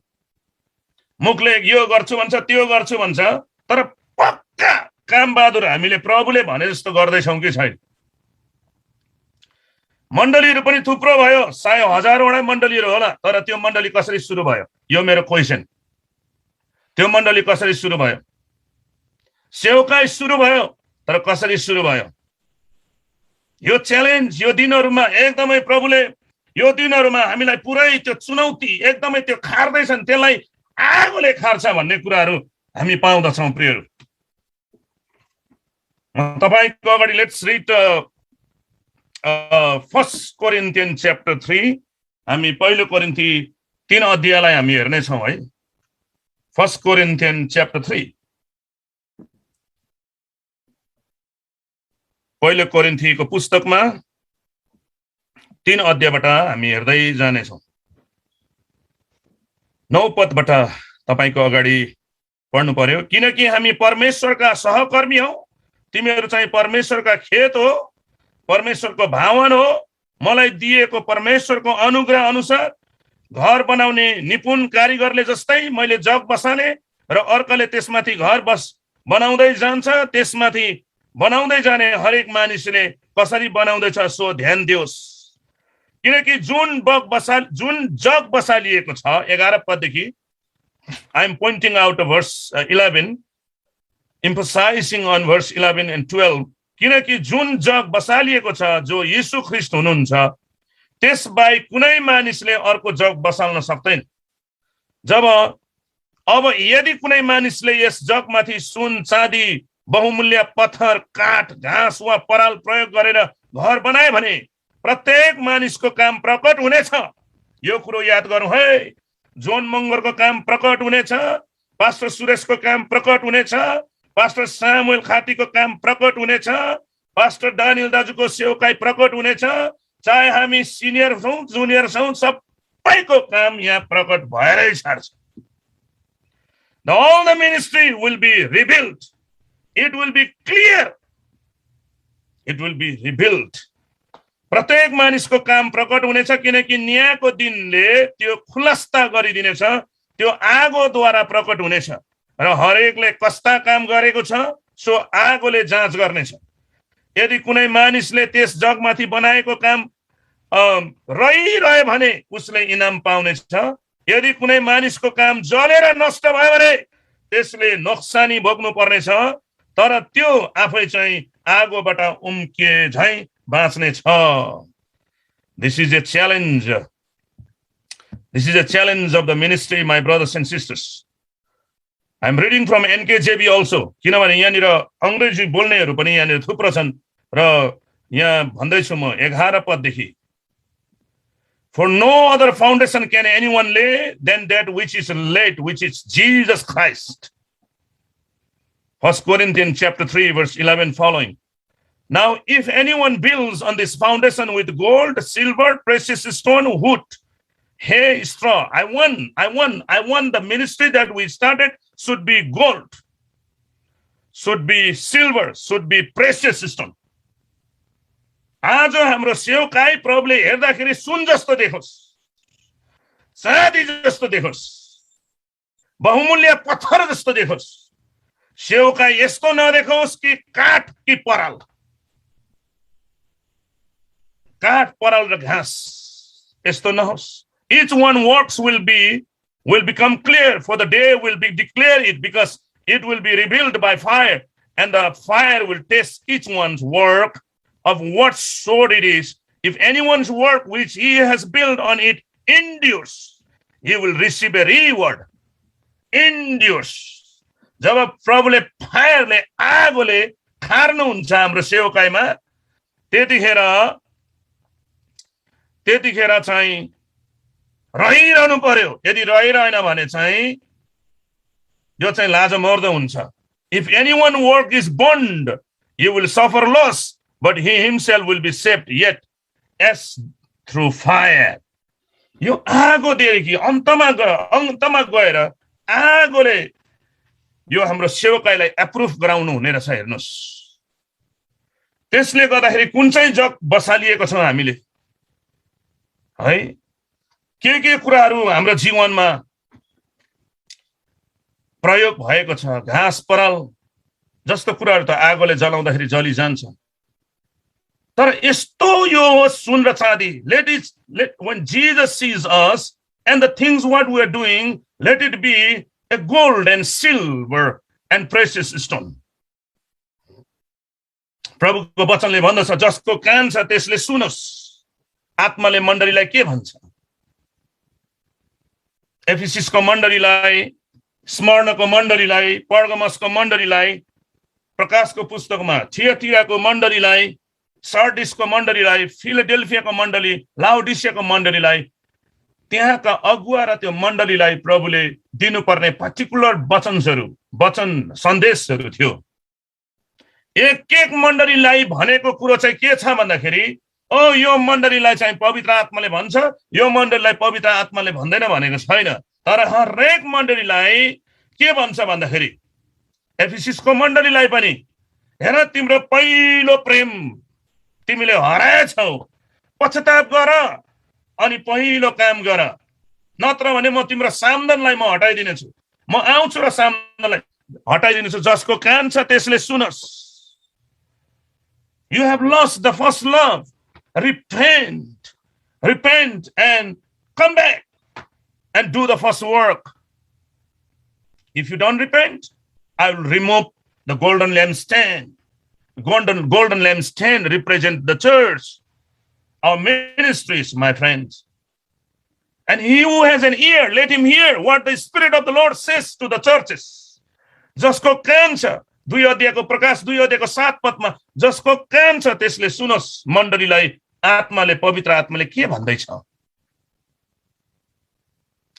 S2: मुखले यो गर्छु भन्छ त्यो गर्छु भन्छ, तर पक्का काम बहादुर हामीले प्रभुले भने जस्तो गर्दैछौँ कि छैन। मण्डलीहरू पनि थुप्रो भयो, सायद हजारौँवटा मण्डलीहरू होला, तर त्यो मण्डली कसरी सुरु भयो? यो मेरो क्वेसन। त्यो मण्डली कसरी सुरु भयो? सेवकाई सुरु भयो, तर कसरी सुरु भयो? यो च्यालेन्ज यो दिनहरूमा एकदमै प्रभुले यो दिनहरूमा हामीलाई पुरै त्यो चुनौती एकदमै त्यो खार्दैछन्, त्यसलाई आगोले खार्छ भन्ने कुराहरू हामी पाउँदछौँ प्रियहरू। तपाईको अगाडि लेट्स रिड 1 कोरिन्थियन च्याप्टर 3। हामी पहिलो कोरिन्थी 3 अध्यायलाई हामी हेर्नेछौँ है। 1 कोरिन्थियन च्याप्टर 3, पहिलो कोरिन्थीको पुस्तकमा 3 अध्यायबाट हामी हेर्दै जानेछौँ। 9 पदबाट तपाईको अगाडि पढ्नु पर्यो। किनकि हामी परमेश्वरका सहकर्मी हौ, तिमीहरू चाहिँ परमेश्वरका खेत हो, परमेश्वरको भावन हो। मलाई दिएको परमेश्वरको अनुग्रह अनुसार घर बनाउने निपुण कारिगरले जस्तै मैले जग बसाले र अर्काले त्यसमाथि घर बनाउँदै जान्छ। त्यसमाथि बनाउँदै जाने हरेक मानिसले कसरी बनाउँदैछ सो ध्यान दियोस्। किनकि जुन जग बसालिएको छ, 11 पददेखि I am pointing out verse 11, emphasizing on verse 11 and 12। किनकि जुन जग बसालिएको छ जो यीशु ख्रीष्ट हुनुहुन्छ, त्यसबाहेक कुनै मानिसले अर्को जग बसाल्न सक्दैन। अब यदि कुनै मानिसले यस जगमाथि सुन चाँदी बहुमूल्य पत्थर काठ घाँस वा पराल प्रयोग गरेर घर बनाए भने प्रत्येक मानिसको काम प्रकट हुनेछ। यो कुरो याद गरौँ है। जोन मङ्गरको काम प्रकट हुनेछ, पास्टर सुरेशको काम प्रकट हुनेछ, पास्टर सामुएल खातीको काम प्रकट हुनेछ, पास्टर दानियल दाजुको सेवकाई प्रकट हुनेछ। चाहे हामी सिनियर छौँ जुनियर छौँ, सबैको काम यहाँ प्रकट भएरै छाड्छ। All the ministry will be rebuilt. It will be clear. It will be rebuilt. प्रत्येक मानिसको काम प्रकट हुनेछ, किनकि न्यायको दिनले त्यो खुलस्ता गरिदिनेछ। त्यो आगोद्वारा प्रकट हुनेछ र हरेकले कस्ता काम गरेको छ सो आगोले जाँच गर्नेछ। यदि कुनै मानिसले त्यस जगमाथि बनाएको काम रहिरह्यो भने उसले इनाम पाउनेछ। यदि कुनै मानिसको काम जलेर नष्ट भयो भने त्यसले नोक्सानी भोग्नु पर्नेछ, तर त्यो आफै चाहिँ आगोबाट उम्किए झैं बाँच्ने छ। This is a challenge. This is a challenge of the ministry, my brothers and sisters. I am reading from NKJV also. किनभने यहाँनिर अंग्रेजी बोल्नेहरू पनि यहाँनिर थुप्रो छन् र यहाँ भन्दैछु म 11 पददेखि। For no other foundation can anyone lay than that which is laid, which is Jesus Christ. 1 Corinthians chapter 3 verse 11 following. Now, if anyone builds on this foundation with gold, silver, precious stone, wood, hay, straw, I want the ministry that we started should be gold, should be silver, should be precious stone. आज हाम्रो सेवकाई प्रभुले हेर्दाखेरि सुन जस्तो देखोस्, चाँदी जस्तो देखोस्, बहुमूल्य पत्थर जस्तो देखोस्। सेवकाई यस्तो नदेखोस् कि काठ कि पराल, काठ पराल र घाँस यस्तो नहोस्। Each one works will become clear, for the day will be declare it, because it will be revealed by fire, and the fire will test each one's work of what sort it is. If anyone's work which he has built on it endures, he will receive a reward. Endures. जब प्रभुले फायरले आगोले खार्नुहुन्छ हाम्रो सेवकाईमा, त्यतिखेर चाहिँ रहिरहनु पर्यो। यदि रहिरहेन भने चाहिँ यो चाहिँ लाज मर्दो हुन्छ। If anyone work is burned, he will suffer loss, but he himself will be saved, yet as through fire. यो आगोदेखि अन्तमा गएर आगोले यो हाम्रो सेवकाईलाई एप्रुभ गराउनु हुने रहेछ। हेर्नुस्, त्यसले गर्दाखेरि कुन चाहिँ जग बसालिएको छ हामीले है, के कुराहरू हाम्रो जीवनमा प्रयोग भएको छ, घाँस पराल जस्तो कुराहरू त आगोले जलाउँदाखेरि जलिजान्छ। तर यस्तो यो सुन र चाँदी, when Jesus sees us and the things what we are doing, let it be a gold and silver and precious stone. प्रभुको वचनले भन्दछ, जसको कान छ त्यसले सुनोस्। आत्माले मण्डलीलाई के भन्छ? एफिससको मण्डलीलाई, स्मरणको मण्डलीलाई, पर्गमसको मण्डलीलाई, प्रकाशको पुस्तकमा थियतिराको मण्डलीलाई, सर्डिसको मण्डलीलाई, फिलाडेल्फियाको मण्डली, लाउडिसियाको मण्डलीलाई, त्यहाँका अगुवा र त्यो मण्डलीलाई प्रभुले दिनुपर्ने पर्टिकुलर वचन सन्देशहरू थियो। एक मण्डलीलाई भनेको कुरो चाहिँ के छ भन्दाखेरि, यो मण्डलीलाई चाहिँ पवित्र आत्माले भन्छ, यो मण्डलीलाई पवित्र आत्माले भन्दैन भनेको छैन। तर हरेक मण्डलीलाई के भन्छ भन्दाखेरि, एफिससको मण्डलीलाई पनि हेर, तिम्रो पहिलो प्रेम तिमीले हराएछौ, पश्चाताप गर अनि पहिलो काम गर, नत्र भने म तिम्रो सामदनलाई म हटाइदिनेछु। म आउँछु र सामदनलाई हटाइदिनेछु। जसको कान छ त्यसले सुनोस्। You have lost the first love. Repent and come back and do the first work. If you don't repent, I will remove the golden lampstand. Golden lampstand represent the church, our ministries, my friends. And he who has an ear, let him hear what the Spirit of the Lord says to the churches. जसको कान छ, 2 अध्यायको प्रकाश 2 अध्यायको 7 पदमा, जसको कान छ त्यसले सुनोस्। मण्डलीलाई आत्माले, पवित्र आत्माले के भन्दैछ?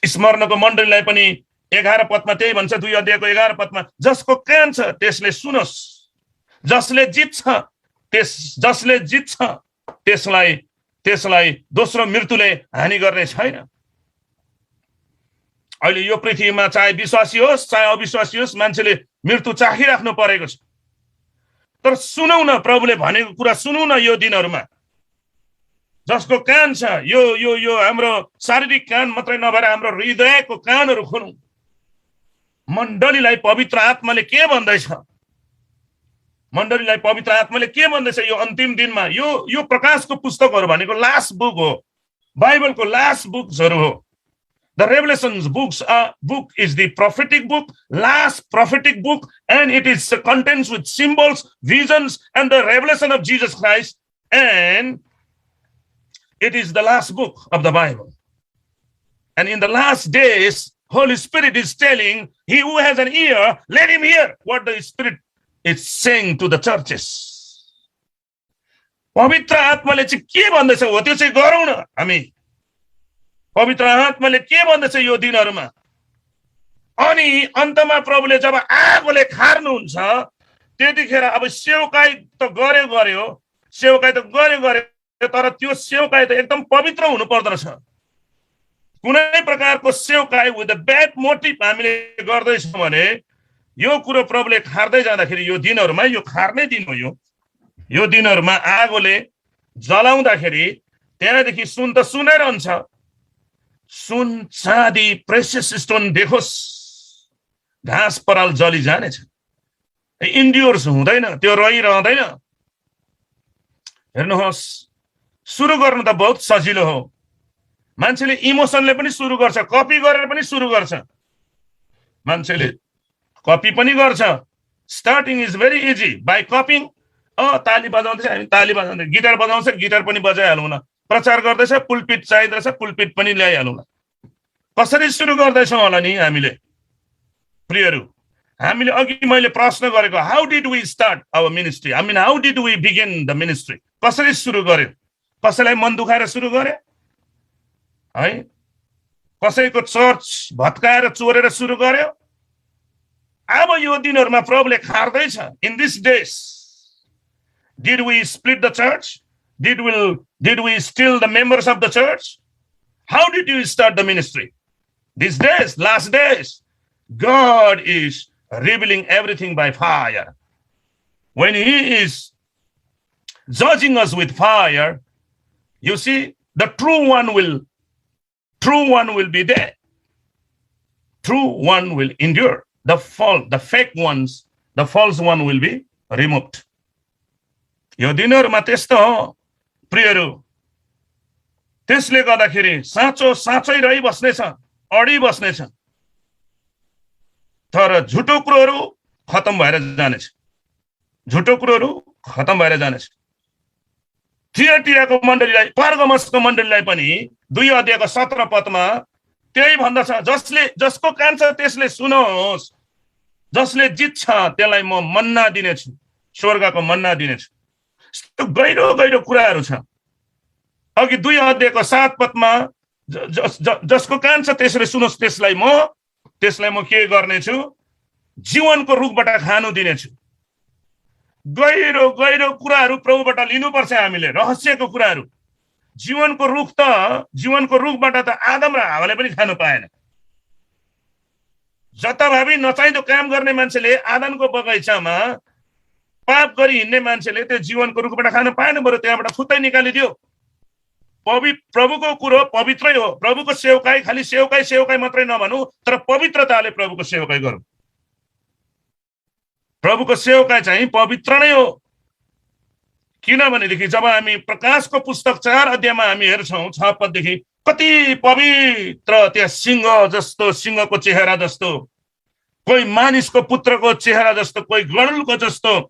S2: स्मरणको मण्डलीलाई पनि 11 पदमा त्यही भन्छ, 2 अध्यायको 11 पदमा, जसको कान छ त्यसले सुनोस्। जसले जित्छ त्यसलाई दोस्रो मृत्युले हानि गर्ने छैन। अहिले यो पृथ्वीमा चाहे विश्वासी होस् चाहे अविश्वासी होस्, मान्छेले मृत्यु चाहिराख्नु परेको छ। तर सुनौ न, प्रभुले भनेको कुरा सुनौ न। यो दिनहरूमा जसको कान छ, यो हाम्रो शारीरिक कान मात्रै नभएर हाम्रो हृदयको कानहरू खोलौं। मण्डलीलाई पवित्र आत्माले के भन्दैछ? मण्डलीलाई पवित्र आत्माले के भन्दैछ यो अन्तिम दिनमा? यो प्रकाशको पुस्तकहरू भनेको लास्ट बुक हो, बाइबलको लास्ट बुक्सहरू हो। The Revelations book is the prophetic book, last prophetic book, and it is contains with symbols, visions, and the revelation of Jesus Christ, and it is the last book of the Bible. And in the last days, Holy Spirit is telling, he who has an ear, let him hear what the Spirit is saying to the churches. पवित्र आत्माले चाहिँ के भन्दैछ हो त्यो चाहिँ गरौँ न हामी। पवित्र आत्माले के भन्दैछ यो दिनहरूमा? अनि अन्तमा प्रभुले जब आगोले खार्नुहुन्छ त्यतिखेर अब सेवकाई त गर्यो, तर त्यो सेवकाई त एकदम पवित्र हुनु पर्दछ। कुनै प्रकारको सेवकाई विथ अ ब्याड मोटिभ हामीले गर्दैछौँ भने यो कुरो प्रभुले खार्दै जाँदाखेरि यो दिनहरूमा, यो खार्ने दिन हो, यो दिनहरूमा आगोले जलाउँदाखेरि त्यहाँदेखि सुन त सुनै रहन्छ। सुन, चाँदी, प्रेसियस स्टोन देखोस्, घाँस पराल जली जानेछ। इन्ड्योर्स हुँदैन, त्यो रहिरहँदैन। हेर्नुहोस्, सुरु गर्नु त बहुत सजिलो हो। मान्छेले इमोसनले पनि सुरु गर्छ, कपी गरेर पनि सुरु गर्छ। मान्छेले कपी पनि गर्छ। Starting is very easy by cupping. ताली बजाउँदैछ, हामी ताली बजाउँदै, गिटार बजाउँछ, गिटार पनि बजाइहालौँ न। प्रचार गर्दैछ, पुलपिट चाहिँदैछ, पुलपिट पनि ल्याइहालौँ न। कसरी सुरु गर्दैछौँ होला नि हामीले? प्रियहरू, हामीले अघि मैले प्रश्न गरेको, how did we start our ministry? I mean how did we begin the ministry? कसरी सुरु गर्यो? कसैलाई मन दुखाएर सुरु गर्यो है? कसैको चर्च भत्काएर चोरेर सुरु गर्यो? अब यो दिनहरूमा प्रभुले खार्दैछ। In this days, did we split the church? Did we steal the members of the church? How did you start the ministry? These days, last days, God is revealing everything by fire. When he is judging us with fire, you see, the true one will True one will be there. True one will endure. The fake ones, the false one will be removed. यो दिनहरुमा त्यस्तो हो प्रियहरू। त्यसले गर्दाखेरि साँचो साँचै रहि बस्नेछ, अडी बस्नेछ, तर झुटो कुरोहरू खतम भएर जानेछ। झुटो कुरोहरू खतम भएर जानेछ। थिएटिराको मण्डलीलाई, पर्गमसको मण्डलीलाई पनि 2 अध्यायको 17 पदमा त्यही भन्दछ, जसको कान छ त्यसले सुनोस्, जसले जित्छ त्यसलाई म मन्ना दिनेछु, स्वर्गको मन्ना दिनेछु। यस्तो गहिरो गहिरो कुराहरू छ। अघि 2 अध्यायको 7 पदमा जसको कान छ त्यसले सुनोस्, त्यसलाई म के गर्नेछु? जीवनको रुखबाट खानु दिनेछु। गहिरो गहिरो कुराहरू प्रभुबाट लिनुपर्छ हामीले, रहस्यको कुराहरू। जीवनको रुखबाट त आदम र हावाले पनि खानु पाएन। जताभावी नचाहिँदो काम गर्ने मान्छेले आदमको बगैँचामा पाप गरी हिँड्ने मान्छेले त्यो जीवनको रुखबाट खानु पाएन, बरु त्यहाँबाट फुत्तै निकालिदियो। प्रभुको कुरो पवित्रै हो। प्रभुको सेवकाई खालि सेवकाई मात्रै नभनौँ, तर पवित्रताले प्रभुको सेवकाई गरौँ। प्रभुको सेवकाई चाहिँ पवित्र नै हो। किनभनेदेखि जब हामी प्रकाशको पुस्तक 4 अध्यायमा हामी हेर्छौँ 6 पददेखि, कति पवित्र त्यहाँ सिंह जस्तो, सिंहको चेहरा जस्तो, कोही मानिसको पुत्रको चेहरा जस्तो, कोही गरुडको जस्तो,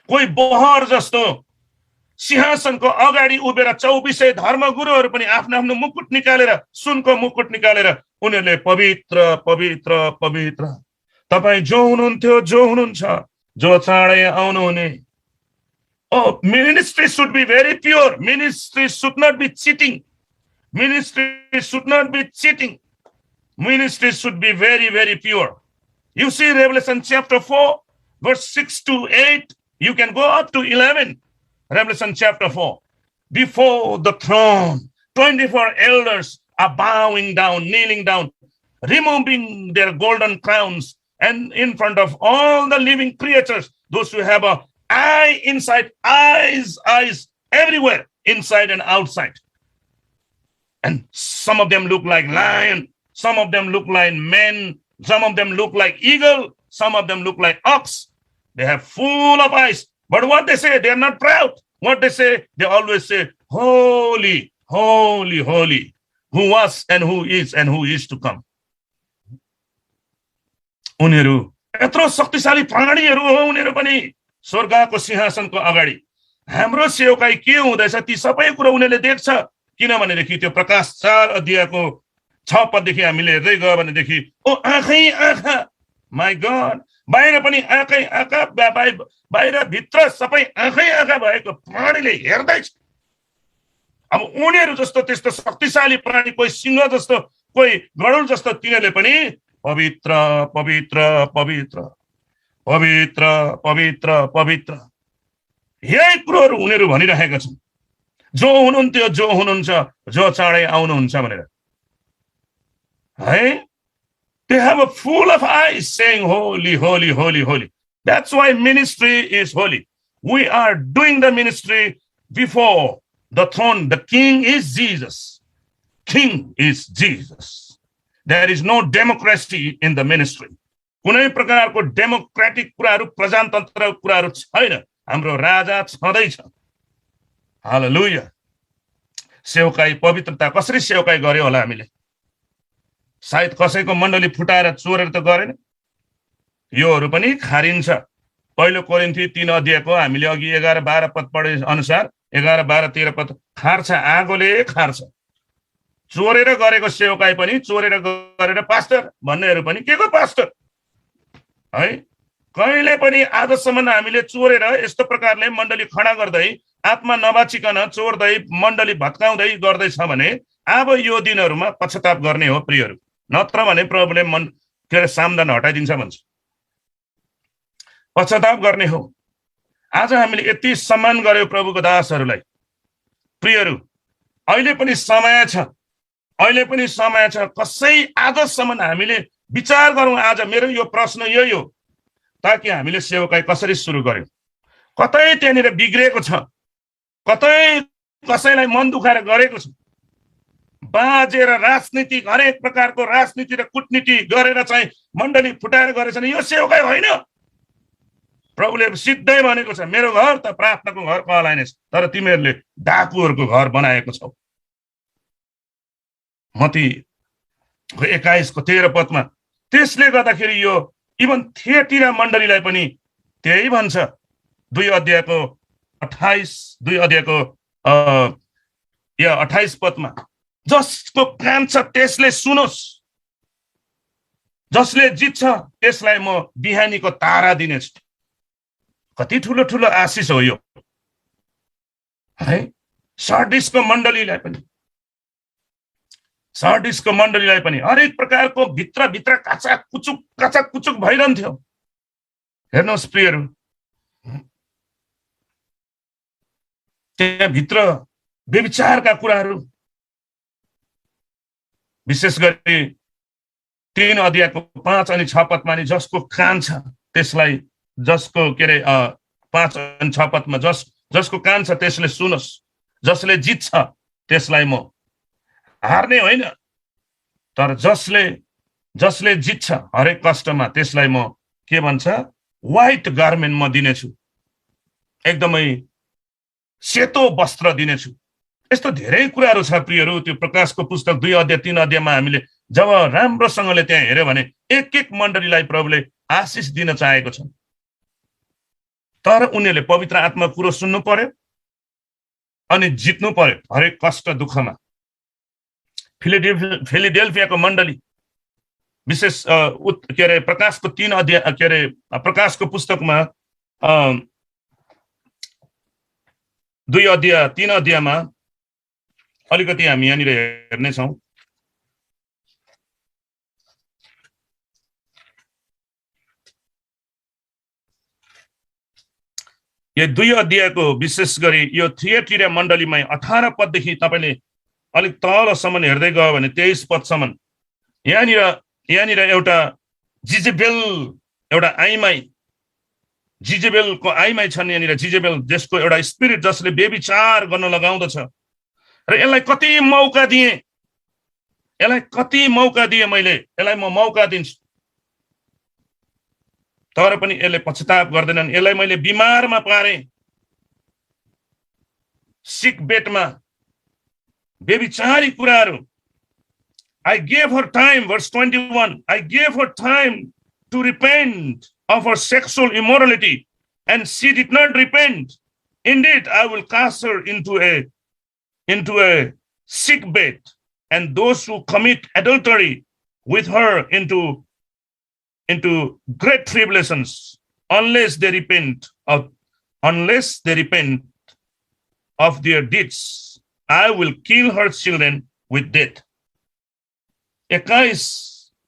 S2: कोही बहर जस्तो सिंहासनको अगाडि उभिएर 24 धर्मगुरुहरू पनि आफ्नो आफ्नो मुकुट निकालेर, सुनको मुकुट निकालेर उनीहरूले पवित्र पवित्र पवित्र, तपाईँ जो हुनुहुन्थ्यो, जो हुनुहुन्छ, जो चाँडै आउनुहुने। Oh, ministry should be very pure. Ministry should not be cheating. Ministry should not be cheating. Ministry should be very, very pure. You see Revelation chapter 4, verse 6 to 8. You can go up to 11. Revelation chapter 4. Before the throne, 24 elders are bowing down, kneeling down, removing their golden crowns, and in front of all the living creatures, those who have a eye inside, eyes everywhere, inside and outside. And some of them look like lion, some of them look like men, some of them look like eagle, some of them look like ox. They have full of eyes. But what they say, they are not proud. What they say, they always say, holy, holy, holy, who was and who is to come. उनीहरू यत्रो शक्तिशाली प्राणीहरू हो। उनीहरू पनि स्वर्गको सिंहासनको अगाडि हाम्रो सेवकाई के हुँदैछ ती सबै कुरा उनीहरूले देख्छ। किनभनेदेखि त्यो प्रकाश 4 अध्यायको 6 पददेखि हामीले हेर्दै गयो भनेदेखि ओ आँखै आँखा, माय गॉड, बाहिर पनि आँखै आँखा, बाहिर भित्र सबै आँखै आँखा भएको प्राणीले हेर्दैछ। अब उनीहरू जस्तो त्यस्तो शक्तिशाली प्राणी, कोही सिंह जस्तो, कोही गरुड जस्तो, तिनीहरूले पनि पवित्र पवित्र पवित्र पवित्र पवित्र पवित्र यही कुरोहरू उनीहरू भनिरहेका छन्। जो हुनुहुन्थ्यो, जो हुनुहुन्छ, जो चाँडै आउनुहुन्छ भनेर है। They have a full of eyes saying holy, holy, holy, holy. That's why ministry is holy. We are doing the ministry before the throne. The king is Jesus. King is Jesus. There is no democracy in the ministry. कुनै प्रकारको democratic कुराहरू, प्रजातन्त्र कुराहरू छैन। हाम्रो राजा छँदैछ। हालेलुया। सेवकाई पवित्रता कसरी सेवकाई गर्यो होला हामीले? सायद कसैको मण्डली फुटाएर चोरेर त गरेन। योहरू पनि खारिन्छ। पहिलो कोरिन्थी 3 अध्यायको हामीले अघि 11-12 पद पढे अनुसार 11-12-13 पद खार्छ, आगोले खार्छ। चोरेर गरेको सेवकाई पनि, चोरेर गरेर पास्टर भन्नेहरू पनि के को पास्टर है? कहिले पनि आजसम्म हामीले चोरेर यस्तो प्रकारले मण्डली खडा गर्दै, आत्मा नबाचिकन चोर्दै, मण्डली भत्काउँदै गर्दैछ भने अब यो दिनहरूमा पश्चाताप गर्ने हो प्रियहरू। नत्र भने प्रभुले सामदान हटाइदिन्छ भन्छ। पश्चाताप गर्ने हो। आज हामीले यति सम्मान गर्यो प्रभुको दासहरूलाई। प्रियहरू, अहिले पनि समय छ, अहिले पनि समय छ। कसै आजसम्म हामीले विचार गरौँ। आज मेरो यो प्रश्न यही हो, ताकि हामीले सेवकाई कसरी सुरु गर्यौं। कतै त्यहाँनिर बिग्रेको छ, कतै कसैलाई मन दुखाएर गरेको छ, बाजेर राजनीतिक हरेक प्रकारको राजनीति र कूटनीति गरेर चाहिँ मण्डली फुटाएर गरेछन्। यो सेवकै होइन। प्रभुले सिधै भनेको छ, मेरो घर त प्रार्थनाको घर कहलाइनेछ, तर तिमीहरूले डाकुहरूको घर बनाएको छौ। मत्ती 21:13 पदमा त्यसले गर्दाखेरि यो इभन थिएटिरा मण्डलीलाई पनि त्यही भन्छ। 2 अध्यायको 28 पदमा जसको कान छ त्यसले सुनोस्, जसले जित्छ त्यसलाई म बिहानीको तारा दिनेछु। कति ठुलो ठुलो आशिष हो यो है। सार्डिसको मण्डलीलाई पनि हरेक प्रकारको भित्र काचा कुचुक भइरहन्थ्यो। हेर्नुहोस् प्रियहरू, त्यहाँ भित्र व्यभिचारका कुराहरू, विशेष गरी 3 अध्यायको 5 अनि 6 पदमा नि जसको कान छ त्यसलाई, जसको 5 अनि 6 पदमा जसको कान छ त्यसले सुनोस्, जसले जित्छ त्यसलाई म हार्ने होइन, तर जसले जित्छ हरेक कष्टमा त्यसलाई म के भन्छ, व्हाइट गार्मेन्ट म दिनेछु, एकदमै सेतो वस्त्र दिनेछु। यस्तो धेरै कुराहरू छ प्रियहरू। त्यो प्रकाशको पुस्तक 2 अध्याय 3 अध्यायमा हामीले जब राम्रोसँगले त्यहाँ हेर्यो भने एक एक मण्डलीलाई प्रभुले आशिष दिन चाहेको छ, तर उनीहरूले पवित्र आत्मा कुरो सुन्नु पर्यो अनि जित्नु पर्यो हरेक कष्ट दुःखमा। फिलाडेल्फियाको मण्डली विशेष प्रकाशको 3 अध्याय प्रकाशको पुस्तकमा 2 अध्याय 3 अध्यायमा अलिकति हामी यहाँनिर हेर्नेछौँ। यो 2 अध्यायको विशेष गरी यो थिएटिरा मण्डलीमा 18 पददेखि तपाईले अलिक तलसम्म हेर्दै गयो भने 23 पदसम्म यहाँनिर एउटा जिजेबेल, एउटा आइमाई, जिजेबेलको आइमाई छन् यहाँनिर। जिजेबेल जसको एउटा स्पिरिट जसले व्यभिचार गर्न लगाउँदछ र यसलाई कति मौका दिए मैले, यसलाई म मौका दिन्छु, तर पनि यसले पश्चाताप गर्दैनन्। यसलाई मैले बिमारमा पारे, सिक बेडमा, व्यभिचारी कुराहरू। I gave her time, verse 21, I gave her time to repent of her sexual immorality, and she did not repent. Indeed, I will cast her into a sick bed, and those who commit adultery with her into great tribulations, unless they repent of their deeds. I will kill her children with death. 21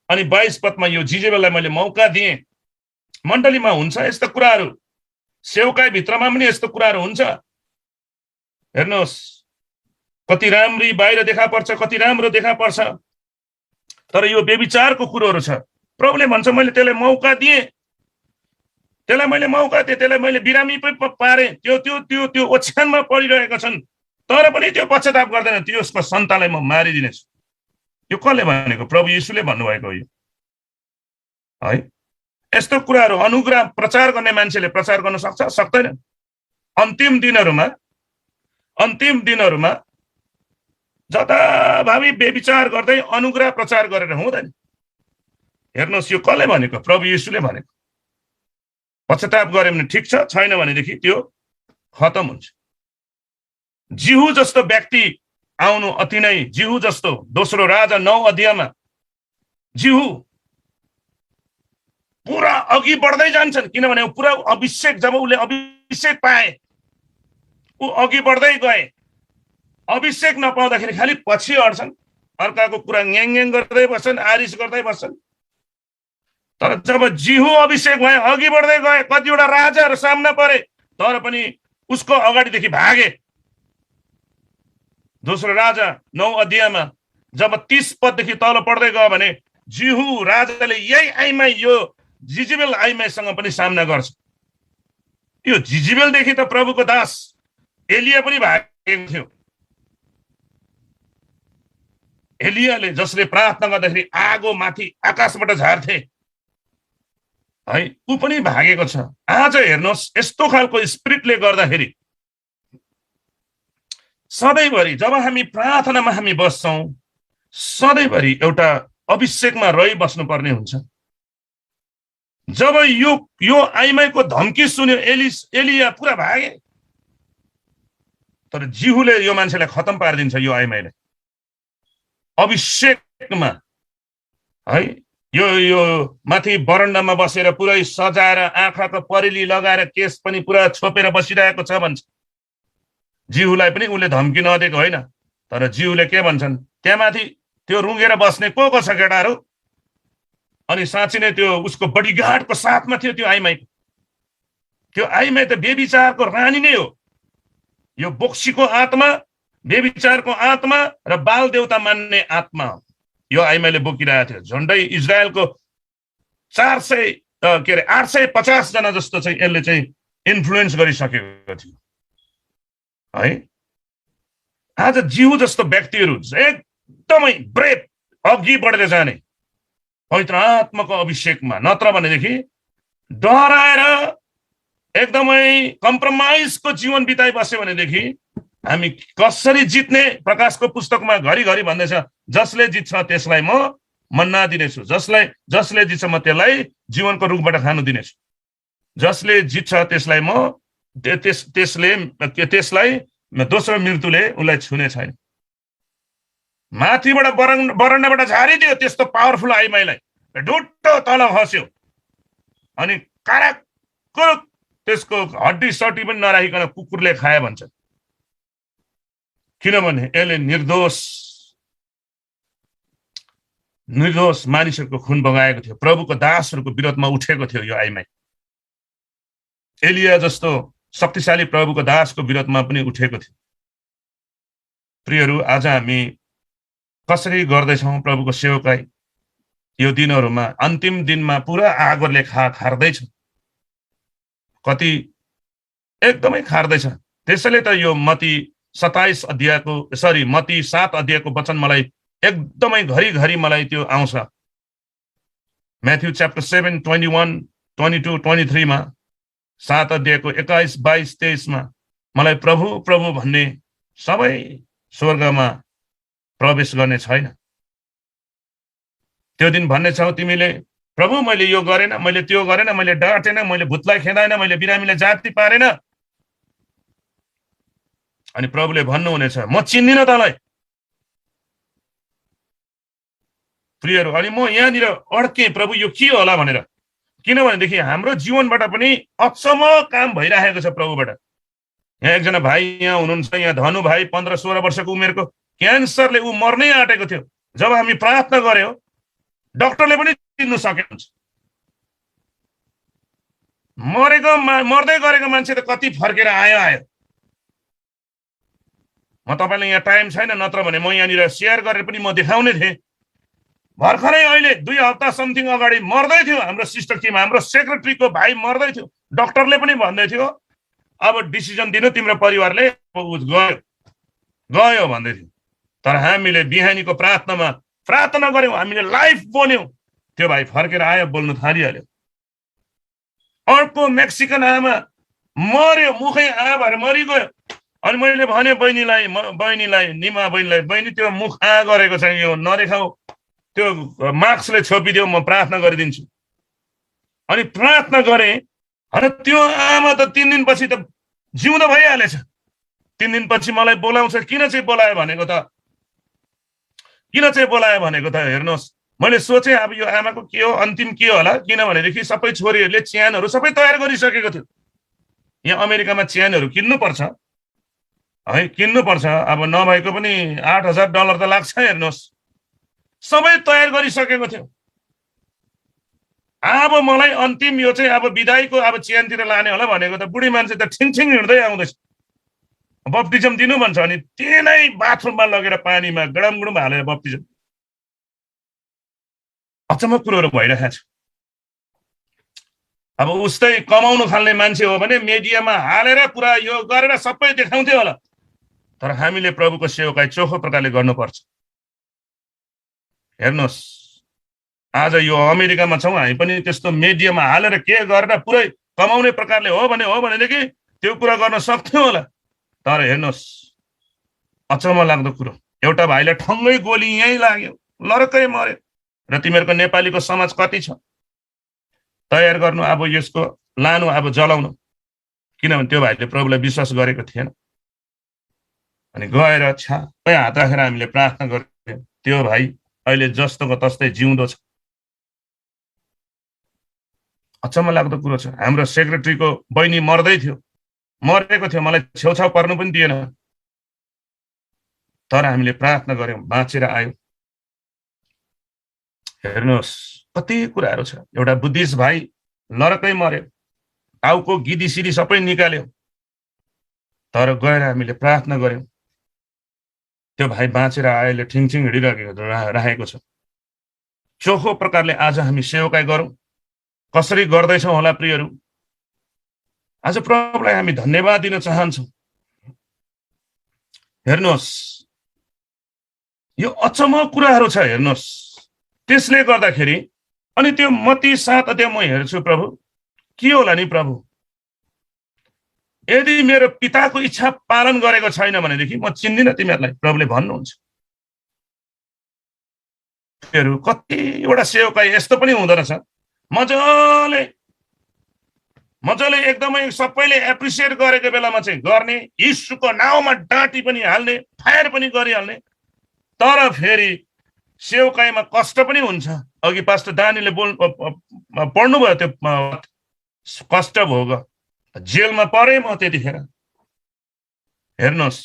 S2: अनि 22 पदमा यो जिजेबेललाई मैले मौका दिएँ। मण्डलीमा हुन्छ यस्तो कुराहरू, सेवकाई भित्रमा पनि यस्तो कुराहरू हुन्छ। हेर्नुहोस् कति राम्री बाहिर देखा पर्छ, कति राम्रो देखा पर्छ, तर यो व्यभिचारको कुरोहरू छ। प्रभुले भन्छ मैले त्यसलाई मौका दिएँ, त्यसलाई मैले बिरामी पारे, त्यो ओछ्यानमा परिरहेका छन्, तर पनि त्यो पश्चाताप गर्दैन, त्यसको सन्तानलाई म मारिदिनेछु। यो कसले भनेको? प्रभु येशूले भन्नुभएको हो यो है। यस्तो कुराहरू अनुग्रह प्रचार गर्ने मान्छेले प्रचार गर्न सक्छ, सक्दैन? अन्तिम दिनहरूमा जताभावी व्यभिचार गर्दै अनुग्रह प्रचार गरेर हुँदैन। हेर्नुहोस् यो कसले भनेको? प्रभु येशूले भनेको। पश्चाताप गरे भने ठिक छ, छैन भनेदेखि त्यो खतम हुन्छ। जिहु जस्तो व्यक्ति आउनु अति नै, जिहु जस्तो, दोस्रो राजा 9 अध्यायमा जिहु पुरा अघि बढ्दै जान्छन्, किनभने पुरा अभिषेक, जब उसले अभिषेक पाए ऊ अघि बढ्दै गए। अभिषेक नपाउँदाखेरि खालि पछि हट्छन्, अर्काको कुरा ङ्याङ गर्दै बस्छन्, आरिस गर्दै बस्छन्। तर जब जिहु अभिषेक भए अघि बढ्दै गए, कतिवटा राजाहरू सामना परे, तर पनि उसको अगाडिदेखि भागे। दोस्रो राजा 9 अध्यायमा जब 30 पददेखि तल पढ्दै गयो भने जिहु राजाले यही आइमाई, यो जिजेबेल आइमाईसँग पनि सामना गर्छ। यो जिजेबेलदेखि त प्रभुको दास एलिया पनि भागेको थियो। एलियाले जसले प्रार्थना गर्दाखेरि आगो माथि आकाशबाट झार्थे है, ऊ पनि भागेको छ। आज हेर्नुहोस्, यस्तो खालको स्पिरिटले गर्दाखेरि सधैँभरि जब हामी प्रार्थनामा हामी बस्छौँ, सधैँभरि एउटा अभिषेकमा रहि बस्नुपर्ने हुन्छ। जब यो आइमाईको धम्की सुन्यो एलिया पुरा भागे, तर जिहुले यो मान्छेलाई खतम पारिदिन्छ। यो आइमाईलाई अभिषेकमा है, यो माथि बरन्डामा बसेर पुरै सजाएर आँखाको परिली लगाएर केस पनि पुरा छोपेर बसिरहेको छ भन्छ। जिहुलाई पनि उसले धम्की नदिएको होइन, तर जिहुले के भन्छन्, त्यहाँ माथि त्यो रुँगेर बस्ने को छ केटाहरू? अनि साँच्चै नै त्यो उसको बडीगार्डको साथमा थियो त्यो आइमाई। त्यो आइमाई त बेविचारको रानी नै हो। यो बोक्सीको आत्मा, बेविचारको आत्मा र बाल देवता मान्ने आत्मा यो आइमाईले बोकिरहेको थियो। झन्डै इजरायलको 850 जना जस्तो चाहिँ यसले चाहिँ इन्फ्लुएन्स गरिसकेको थियो है। आज जिहु जस्तो व्यक्तिहरू एकदमै ब्रेभ अघि बढेर जाने पवित्र आत्माको अभिषेकमा, नत्र भनेदेखि डराएर एकदमै कम्प्रोमाइजको जीवन बिताइ बस्यो भनेदेखि हामी कसरी जित्ने? प्रकाशको पुस्तकमा घरिघरि भन्दैछ, जसले जित्छ त्यसलाई म मन्ना दिनेछु, जसले जित्छ म त्यसलाई जीवनको रुखबाट खानु दिनेछु, जसले जित्छ त्यसलाई म त्यसलाई दोस्रो मृत्युले उसलाई छुने छैन। माथिबाट बरन्डाबाट झारिदियो त्यस्तो पावरफुल आइमाईलाई, ढुट्टो तल खस्यो अनि काराको त्यसको हड्डी सड्डी पनि नराखिकन कुकुरले खाए भन्छ। किनभने यसले निर्दोष मानिसहरूको खुन बगाएको थियो, प्रभुको दासहरूको विरोधमा उठेको थियो यो आइमाई। एलिया जस्तो शक्तिशाली प्रभुको दासको विरोधमा पनि उठेको थियो। प्रियहरू, आज हामी कसरी गर्दैछौँ प्रभुको सेवकाई? यो दिनहरूमा अन्तिम दिनमा पुरा आगोले खार्दैछ, कति एकदमै खार्दैछ। त्यसैले त यो मती 7 अध्यायको वचन मलाई एकदमै घरिघरि मलाई त्यो आउँछ। म्याथ्यु च्याप्टर 7, 21, 22, 23 मा 7 अध्यायको 21, 22, 23 मा मलाई प्रभु प्रभु भन्ने सबै स्वर्गमा प्रवेश गर्ने छैन। त्यो दिन भन्ने छौ, तिमीले प्रभु मैले यो गरेन, मैले त्यो गरेन, मैले डाँटेन, मैले भूतलाई खेदाएन, मैले बिरामीलाई जाति पारेन। अनि प्रभुले भन्नुहुनेछ, म चिन्दिन तँलाई। प्रियहरू, अनि म यहाँनिर अड्के, प्रभु यो के होला भनेर। किनभनेदेखि हाम्रो जीवनबाट पनि अचम्म काम भइरहेको छ प्रभुबाट। यहाँ एकजना भाइ यहाँ हुनुहुन्छ, यहाँ धनु भाइ 15-16 वर्षको उमेरको क्यान्सरले ऊ मर्नै आँटेको थियो। जब हामी प्रार्थना गर्यो, डाक्टरले पनि चिन्नु सकेको हुन्छ। मर्दै गरेको मान्छे त कति फर्केर आयो। म तपाईँलाई यहाँ टाइम छैन, नत्र भने म यहाँनिर सेयर गरेर पनि म देखाउने थिएँ। भर्खरै अहिले 2 हप्ता समथिङ अगाडि मर्दै थियो हाम्रो सिस्टर टिम, हाम्रो सेक्रेटरीको भाइ मर्दै थियो। डाक्टरले पनि भन्दै थियो अब डिसिजन दिनु तिम्रो परिवारले, गयो भन्दै थियो। तर हामीले बिहानीको प्रार्थना गर्यौँ, हामीले लाइफ बोल्यौँ, त्यो भाइ फर्केर आयो, बोल्नु थालिहाल्यो। अर्को मेक्सिकन आमा मर्यो, मुखै आ भएर मरिगयो। अनि मैले भने बहिनीलाई, निमा बहिनीलाई, बहिनी त्यो मुख आ गरेको छ, यो नदेखाऊ, त्यो मार्क्सले छोपिदियो, म प्रार्थना गरिदिन्छु। अनि प्रार्थना गरे, अनि त्यो आमा त 3 दिनपछि त जिउँदो भइहालेछ। 3 दिनपछि मलाई बोलाउँछ। किन चाहिँ बोलायो भनेको त हेर्नुहोस्, मैले सोचेँ अब यो आमाको के हो, अन्तिम के होला। किनभनेदेखि सबै छोरीहरूले च्यानहरू सबै तयार गरिसकेको थियो। यहाँ अमेरिकामा च्यानहरू किन्नुपर्छ है, किन्नुपर्छ। अब नभएको पनि $8,000 त लाग्छ। हेर्नुहोस्, सबै तयार गरिसकेको थियो। अब मलाई अन्तिम यो चाहिँ अब बिदाईको अब च्यानतिर लाने होला भनेको त बुढी मान्छे त छिङछिङ हिँड्दै आउँदैछ। बप्तिजम दिनु भन्छ, अनि त्यही बाथरुममा लगेर पानीमा गडमगुडम हालेर बप्तिजम। अचम्म कुरोहरू भइरहेको छ। अब उस्तै कमाउनु थाल्ने मान्छे हो भने मिडियामा हालेर पुरा यो गरेर सबै देखाउँथ्यो होला। तर हामीले प्रभुको सेवकाई चोखो प्रकारले गर्नुपर्छ। हेर्नुहोस्, आज यो अमेरिकामा छौँ हामी पनि त्यस्तो मिडियामा हालेर के गरेर पुरै कमाउने प्रकारले हो भनेदेखि त्यो कुरा गर्न सक्थ्यौँ होला। तर हेर्नुहोस्, अचम्म लाग्दो कुरो, एउटा भाइले ठङ्गै गोली यहीँ लाग्यो, लर्कै मर्यो। र तिमीहरूको नेपालीको समाज कति छ तयार गर्नु अब यसको लानु, अब जलाउनु, किनभने त्यो भाइले प्रभुलाई विश्वास गरेको थिएन। अनि गएर छ्यापै हात राखेर हामीले प्रार्थना गर्यौँ। त्यो भाइ अहिले जस्तोको तस्तै जिउँदो छ। अचम्म लाग्दो कुरो छ, हाम्रो सेक्रेटरीको बहिनी मर्दै थियो, मरेको थियो, मलाई छेउछाउ पर्नु पनि दिएन। तर हामीले प्रार्थना गर्यौँ, बाँचेर आयो। हेर्नुहोस् कति कुराहरू छ। एउटा बुद्धिस्ट भाइ लरकै मर्यो, टाउको गिदी सिडी सबै निकाल्यो। तर गएर हामीले प्रार्थना गर्यौँ, त्यो भाइ बाँचेर आयोले ठिङठिङ हिँडिरहेको छ। चोखो प्रकारले आज हामी सेवकाई गरौँ। कसरी गर्दैछौँ होला प्रियहरू? आज प्रभुलाई हामी धन्यवाद दिन चाहन्छौँ। हेर्नुहोस्, यो अचम्म कुराहरू छ। हेर्नुहोस्, त्यसले गर्दाखेरि अनि त्यो मत्ती 7 अध्याय म हेर्छु, प्रभु के होला नि प्रभु, यदि मेरो पिताको इच्छा पालन गरेको छैन भनेदेखि म चिन्दिनँ तिमीहरूलाई, प्रभुले भन्नुहुन्छ। कतिवटा सेवकाई यस्तो पनि हुँदो रहेछ, मजाले एकदमै सबैले एप्रिसिएट गरेको बेलामा चाहिँ गर्ने, यीशुको नाउँमा डाँटी पनि हाल्ने, फायर पनि गरिहाल्ने। तर फेरि सेवकाईमा कष्ट पनि हुन्छ। अघि पास्टर दानीले पढ्नुभयो, त्यो कष्ट भोग, जेलमा परे म त्यतिखेर। हेर्नुहोस्,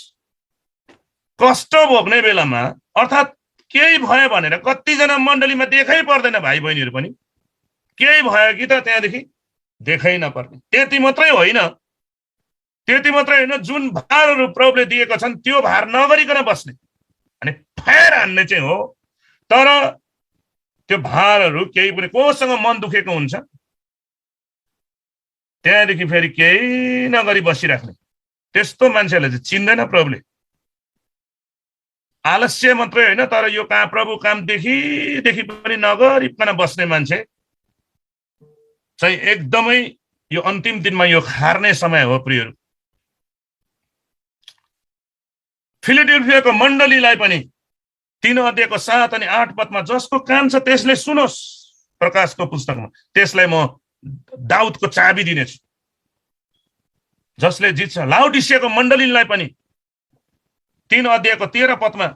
S2: कष्ट भोग्ने बेलामा अर्थात् केही भयो भनेर कतिजना मण्डलीमा देखै पर्दैन, भाइ बहिनीहरू पनि केही भयो कि त त्यहाँदेखि देखै नपर्ने। त्यति मात्रै होइन, जुन भारहरू प्रभुले दिएको छन् त्यो भार नगरिकन बस्ने अनि फायर हान्ने चाहिँ हो। तर त्यो भारहरू केही पनि कोसँग मन दुखेको हुन्छ, त्यहाँदेखि फेरि केही नगरी बसिराख्ने, त्यस्तो मान्छेलाई चाहिँ चिन्दैन प्रभुले। आलस्य मात्रै होइन, तर यो प्रभु काम देखि पनि नगरिकन बस्ने मान्छे चाहिँ एकदमै यो अन्तिम दिनमा यो खार्ने समय हो प्रियहरू। फिलाडेल्फियाको मण्डलीलाई पनि 3 अध्यायको 7 अनि 8 पदमा जसको कान छ त्यसले सुनोस्, प्रकाशको पुस्तकमा, त्यसलाई म दाउदको चाबी दिनेछु, जसले जित्छ। लाउडिसियाको मण्डलीलाई पनि 3 अध्यायको 13 पदमा,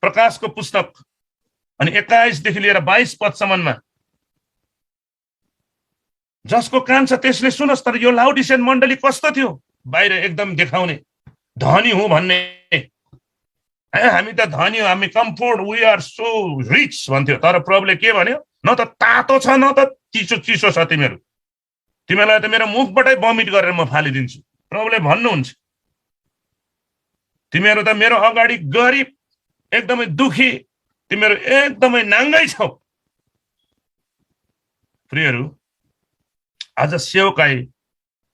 S2: प्रकाशको पुस्तक अनि 21 देखि लिएर 22 पदसम्ममा, जसको कान छ त्यसले सुनोस्। तर यो लाउडिसियन मण्डली कस्तो थियो? बाहिर एकदम देखाउने, धनी हुँ भन्ने, हामी त धनी हौँ, हामी comfort, we are so rich भन्थ्यो। तर प्रभुले के भन्यो? न त तातो छ न त चिसो छ तिमीहरूलाई त मेरो मुखबाटै बमिट गरेर म फालिदिन्छु। प्रभुले भन्नुहुन्छ, तिमीहरू त मेरो अगाडि गरिब, एकदमै दुखी, तिमीहरू एकदमै नाङ्गै छौ। प्रियहरू, आज सेवकाई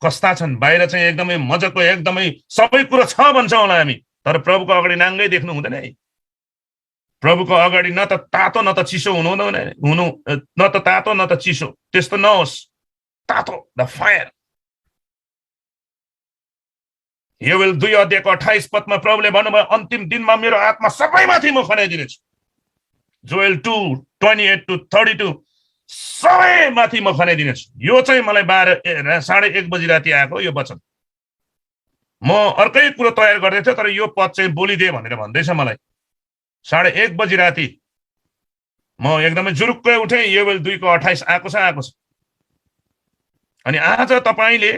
S2: कस्ता छन्? बाहिर चाहिँ एकदमै मजाको, एकदमै सबै कुरो छ भन्छौँ होला हामी, तर प्रभुको अगाडि नाङ्गै देख्नु हुँदैन है। प्रभुको अगाडि न त तातो न त चिसो हुनु, न त तातो न त चिसो, त्यस्तो नहोस्। तातो, द फायर। योवेल 2 अध्यायको 28 पदमा प्रभुले भन्नुभयो, अन्तिम दिनमा मेरो आत्मा सबैमाथि म खनाइदिनेछु। जोएल 2:28-32 सबै माथि म खनाइदिनेछु। यो चाहिँ मलाई 12:30 बजी राति आएको यो वचन। म अर्कै कुरो तयार गर्दै थिएँ, तर यो पद चाहिँ बोलिदिए भनेर भन्दैछ मलाई। 1:30 बजी राति म एकदमै जुरुक्कै उठेँ, योवेल 2:28 आएको छ। अनि आज तपाईले,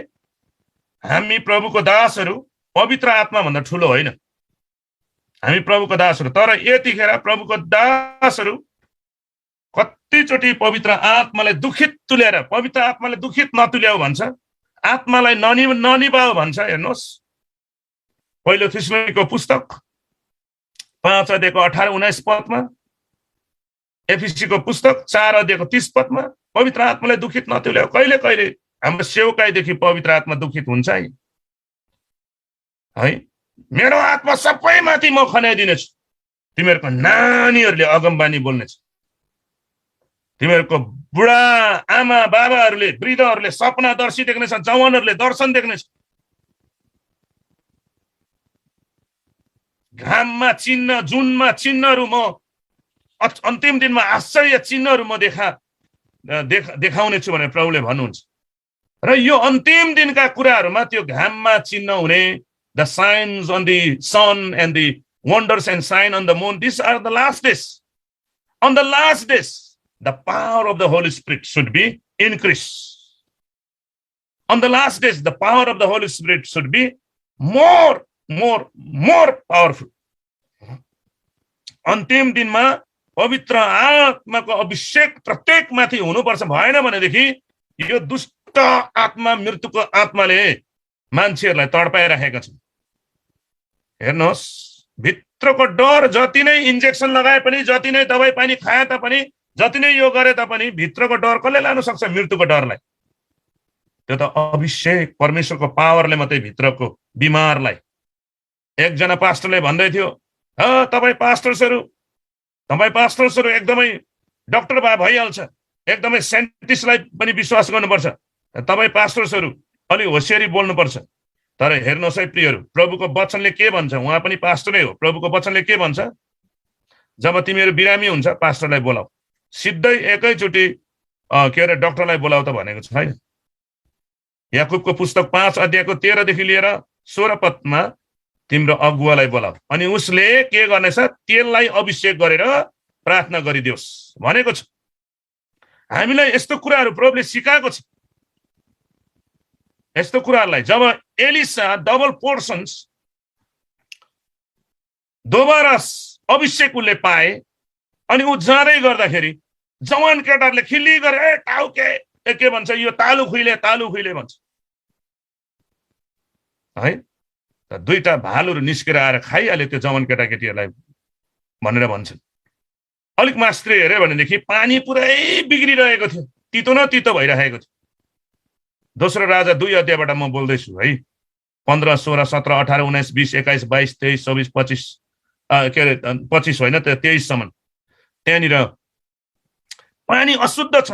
S2: हामी प्रभुको दासहरू, पवित्र आत्मा भन्दा ठुलो होइन, हामी प्रभुको दासहरू। तर यतिखेर प्रभुको दासहरू कतिचोटि पवित्र आत्मालाई दुखित तुल्याएर, पवित्र आत्माले दुखित नतुल्याऊ भन्छ, आत्मालाई ननिभाऊ भन्छ। हेर्नुहोस्, पहिलो थिस्सलुनीको पुस्तक 5 अध्यायको 18-19 पदमा, एफिसीको पुस्तक 4 अध्यायको 30 पदमा, पवित्र आत्मालाई दुखित नतुल्याऊ। कहिले कहिले हाम्रो सेवकाईदेखि पवित्र आत्मा दुखित हुन्छ है। मेरो आत्मा सबैमाथि म खनाइदिनेछु। तिमीहरूको नानीहरूले अगमबानी बोल्नेछ, तिमीहरूको बुढा आमा बाबाहरूले वृद्धहरूले सपना दर्शी देख्नेछ, जवानहरूले दर्शन देख्नेछ। घाममा चिन्ह, जुनमा चिन्हहरू म अन्तिम दिनमा आश्चर्य चिन्हहरू म देखाउने छु भनेर प्रभुले भन्नुहुन्छ। र यो अन्तिम दिनका कुराहरूमा त्यो घाममा चिन्ह हुने, the signs on the sun and the wonders and sign on the moon, these are the last days. On the last days, the power of the Holy Spirit should be increased. On the last days, the power of the Holy Spirit should be more powerful. अन्तिम दिनमा पवित्र आत्माको अभिषेक प्रत्येक माथि हुनुपर्छ। भएन भनेदेखि यो दुष्ट आत्मा, मृत्युको आत्माले मान्छेहरूलाई तडपाइराखेका छन्। हेर्नुहोस्, भित्रको डर, जति नै इन्जेक्सन लगाए पनि, जति नै दबाई पानी खाए तापनि, जति नै यो गरे तापनि भित्रको डर कसले लान सक्छ? मृत्युको डरलाई। त्यो त अभिषेक परमेश्वरको पावरले मात्रै भित्रको बिमारलाई। एकजना पास्टरले भन्दै थियो, तपाईँ पास्टर्सहरू एकदमै डाक्टर भइहाल्छ, एकदमै साइन्टिस्टलाई पनि विश्वास गर्नुपर्छ, तपाईँ पास्टर्सहरू अलि होसियारी बोल्नुपर्छ। तर हेर्नुहोस् है प्रियहरू, प्रभुको वचनले के भन्छ? उहाँ पनि पास्टरै हो। प्रभुको वचनले के भन्छ? जब तिमीहरू बिरामी हुन्छ पास्टरलाई बोलाऊ, सिधै एकैचोटि के अरे डाक्टरलाई बोलाऊ त भनेको छैन। याकुबको पुस्तक 5 अध्यायको 13 देखि लिएर 16 पदमा तिम्रो अगुवालाई बोलाऊ, अनि उसले के गर्नेछ? तेललाई अभिषेक गरेर प्रार्थना गरिदियोस् भनेको छ। हामीलाई यस्तो कुराहरू प्रभुले सिकाएको छ। यस्तो कुराहरूलाई जब एलिसा डबल पोर्सन्स दोबारा अभिषेक उसले पाए, अनि ऊ जाँदै गर्दाखेरि जवान केटाहरूले खिल्ली गरे, टाउके के भन्छ, यो तालु खुइले भन्छ है। दुईटा भालुहरू निस्केर आएर खाइहाल्यो त्यो जवान केटाकेटीहरूलाई भनेर भन्छन्। अलिक मास्त्रै हेऱ्यो भनेदेखि पानी पुरै बिग्रिरहेको थियो, तितो न तितो भइरहेको थियो। दोस्रो राजा 2 अध्यायबाट म बोल्दैछु है। 15, 16, 17, 18, 19, 20, 21, 22, 23, 24, 25 के अरे 25 होइन त 23 सम्म त्यहाँनिर पानी अशुद्ध छ।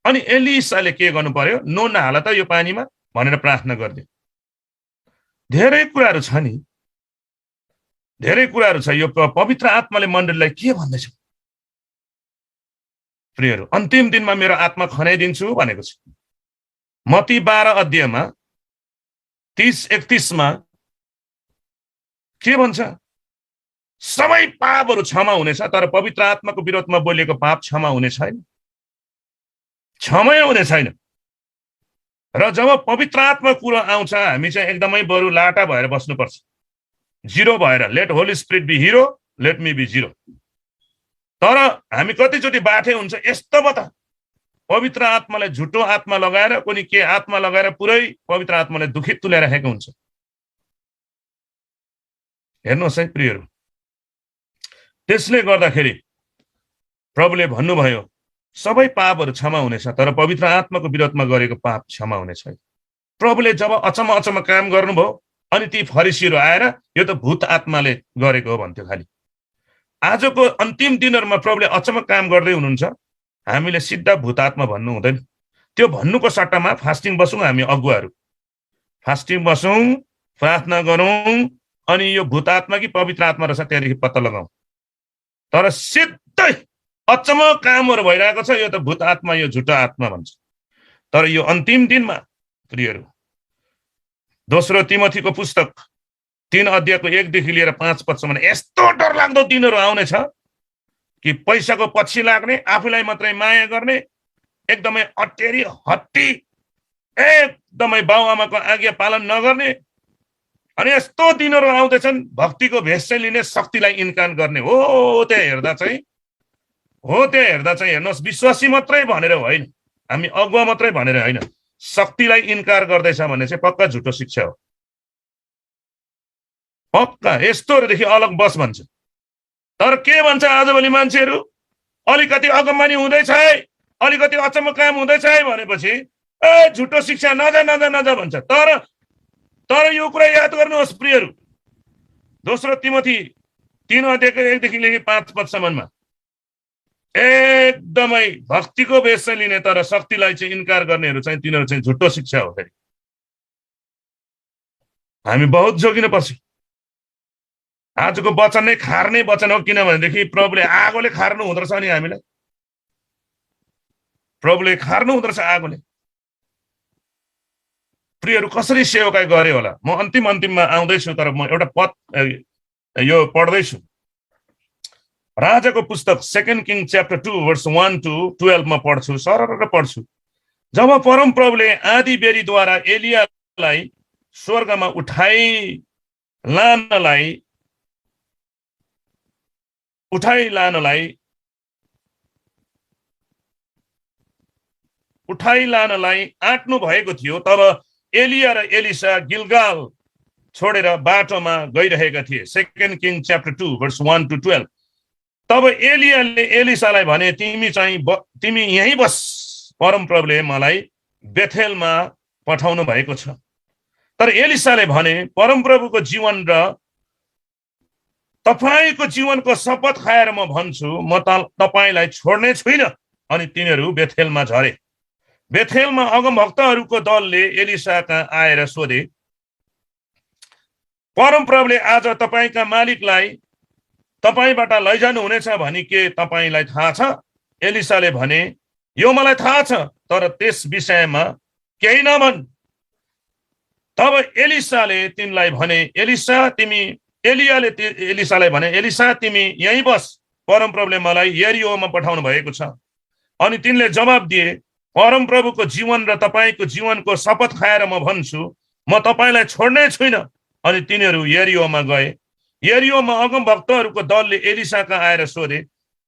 S2: अनि एलिसाले के गर्नु पर्यो? नुन हाल त यो पानीमा भनेर प्रार्थना गरिदियो। धेरै कुराहरू छ नि, धेरै कुराहरू छ। यो पवित्र आत्माले मण्डलीलाई के भन्दैछ? प्रियहरू, अन्तिम दिनमा मेरो आत्मा खनाइदिन्छु भनेको छ। मत्ती 12 अध्यायमा 30-31 मा के भन्छ? सबै पापहरू क्षमा हुनेछ, तर पवित्र आत्माको विरोधमा बोलेको पाप क्षमा हुने छैन, क्षमै हुने छैन। र जब पवित्र आत्मा कुरा आउँछ, हामी चाहिँ एकदमै बरु लाटा भएर बस्नुपर्छ, जिरो भएर। Let Holy Spirit be hero, let me be zero. तर हामी कतिचोटि बाठे हुन्छ यस्तो बता, पवित्र आत्मालाई झुटो आत्मा लगाएर, कुनै के आत्मा लगाएर पुरै पवित्र आत्मालाई दुखित तुल्याइराखेको हुन्छ। हेर्नुहोस् है प्रियहरू, त्यसले गर्दाखेरि प्रभुले भन्नुभयो सबै पापहरू क्षमा हुनेछ, तर पवित्र आत्माको विरोधमा गरेको पाप क्षमा हुने छैन। प्रभुले जब अचम्म काम गर्नुभयो, अनि ती फरिसीहरू आएर यो त भूत आत्माले गरेको हो भन्थ्यो खालि। आजको अन्तिम दिनहरूमा प्रभुले अचम्म काम गर्दै हुनुहुन्छ। हामीले सिधा भूत आत्मा भन्नु हुँदैन। त्यो भन्नुको सट्टामा फास्टिङ बसौँ, हामी अगुवाहरू फास्टिङ बसौँ, प्रार्थना गरौँ, अनि यो भूत आत्मा कि पवित्र आत्मा रहेछ त्यहाँदेखि पत्ता लगाउँ। तर सिधै अचम्म कामहरू भइरहेको छ, यो त भूत आत्मा, यो झुटो आत्मा भन्छ। तर यो अन्तिम दिनमा प्रियहरू, दोस्रो तिमोथीको पुस्तक 3 अध्यायको 1 देखि लिएर 5 पदसम्म यस्तो डरलाग्दो दिनहरू आउनेछ कि पैसाको पछि लाग्ने, आफूलाई मात्रै माया गर्ने, एकदमै अटेरी हत्ती, एकदमै बाउआमाको आज्ञा पालन नगर्ने, अनि यस्तो दिनहरू आउँदैछन् भक्तिको भेष चाहिँ लिने, शक्तिलाई इन्कार गर्ने। हो त्यहाँ हेर्दा चाहिँ हेर्नुहोस्, विश्वासी मात्रै भनेर होइन, हामी अगुवा मात्रै भनेर होइन, शक्तिलाई इन्कार गर्दैछ भने चाहिँ पक्का झुटो शिक्षा हो। पक्का यस्तोहरूदेखि अलग बस भन्छ। तर के भन्छ आजभोलि मान्छेहरू? अलिकति अगमबानी हुँदैछ है, अलिकति अचम्म काम हुँदैछ है भनेपछि झुटो शिक्षा नजा भन्छ। तर यो कुरा याद गर्नुहोस् प्रियहरू, दोस्रो तिमोथी 3 अध्यायको 1 देखि लिएर 5 पदसम्ममा एकदमै भक्तिको वेश लिने तर शक्तिलाई चाहिँ इन्कार गर्नेहरू चाहिँ तिनीहरू चाहिँ झुटो शिक्षा हो। फेरि हामी बहुत जोगिनु पर्छ। आजको वचन नै खार्ने वचन हो, किनभनेदेखि प्रभुले आगोले खार्नु हुँदो रहेछ नि हामीलाई, प्रभुले खार्नु हुँदो रहेछ आगोले। प्रियहरू कसरी सेवकाई गरे होला। म अन्तिममा आउँदैछु, तर म एउटा पद यो पढ्दैछु। राजाको पुस्तक 2 किङ च्याप्टर 2 वर्स 1 to 12 मा पढ्छु, सरर पढ्छु। जब परम प्रभुले आधी बेरीद्वारा एलियालाई स्वर्गमा उठाइ लानलाई आँट्नु भएको थियो, तब एलिया र एलिसा गिलगाल छोडेर बाटोमा गइरहेका थिए। 2 किङ च्याप्टर 2 वर्स 1 to 12। तब एलियाले एलिसालाई भने, तिमी यहीँ बस, परम प्रभुले मलाई बेथेलमा पठाउनु भएको छ। तर एलिसाले भने, परमप्रभुको जीवन र तपाईको जीवनको शपथ खाएर म भन्छु, म तपाईलाई छोड्ने छुइनँ। अनि तिनीहरू बेथेलमा झरे। बेथेलमा अगमभक्तहरूको दलले एलिसा कहाँ आएर सोधे, परमप्रभुले आज तपाईका मालिकलाई तपाईबाट लैजानु हुनेछ भनी के तपाईलाई थाहा छ? एलिसाले भने, यो मलाई थाहा छ, तर त्यस विषयमा केही नभन्। तब एलियाले एलिसालाई भने, एलिसा तिमी यहीँ बस, परमप्रभुले मलाई यरियोमा पठाउनु भएको छ। अनि तिनले जवाब दिए, परमप्रभुको जीवन र तपाईको जीवनको शपथ खाएर म भन्छु, म तपाईलाई छोड्ने छुइनँ। अनि तिनीहरू यरियोमा गए। यरियोमा अगमभक्तहरूको दलले एलिसा कहाँ आएर सोधे,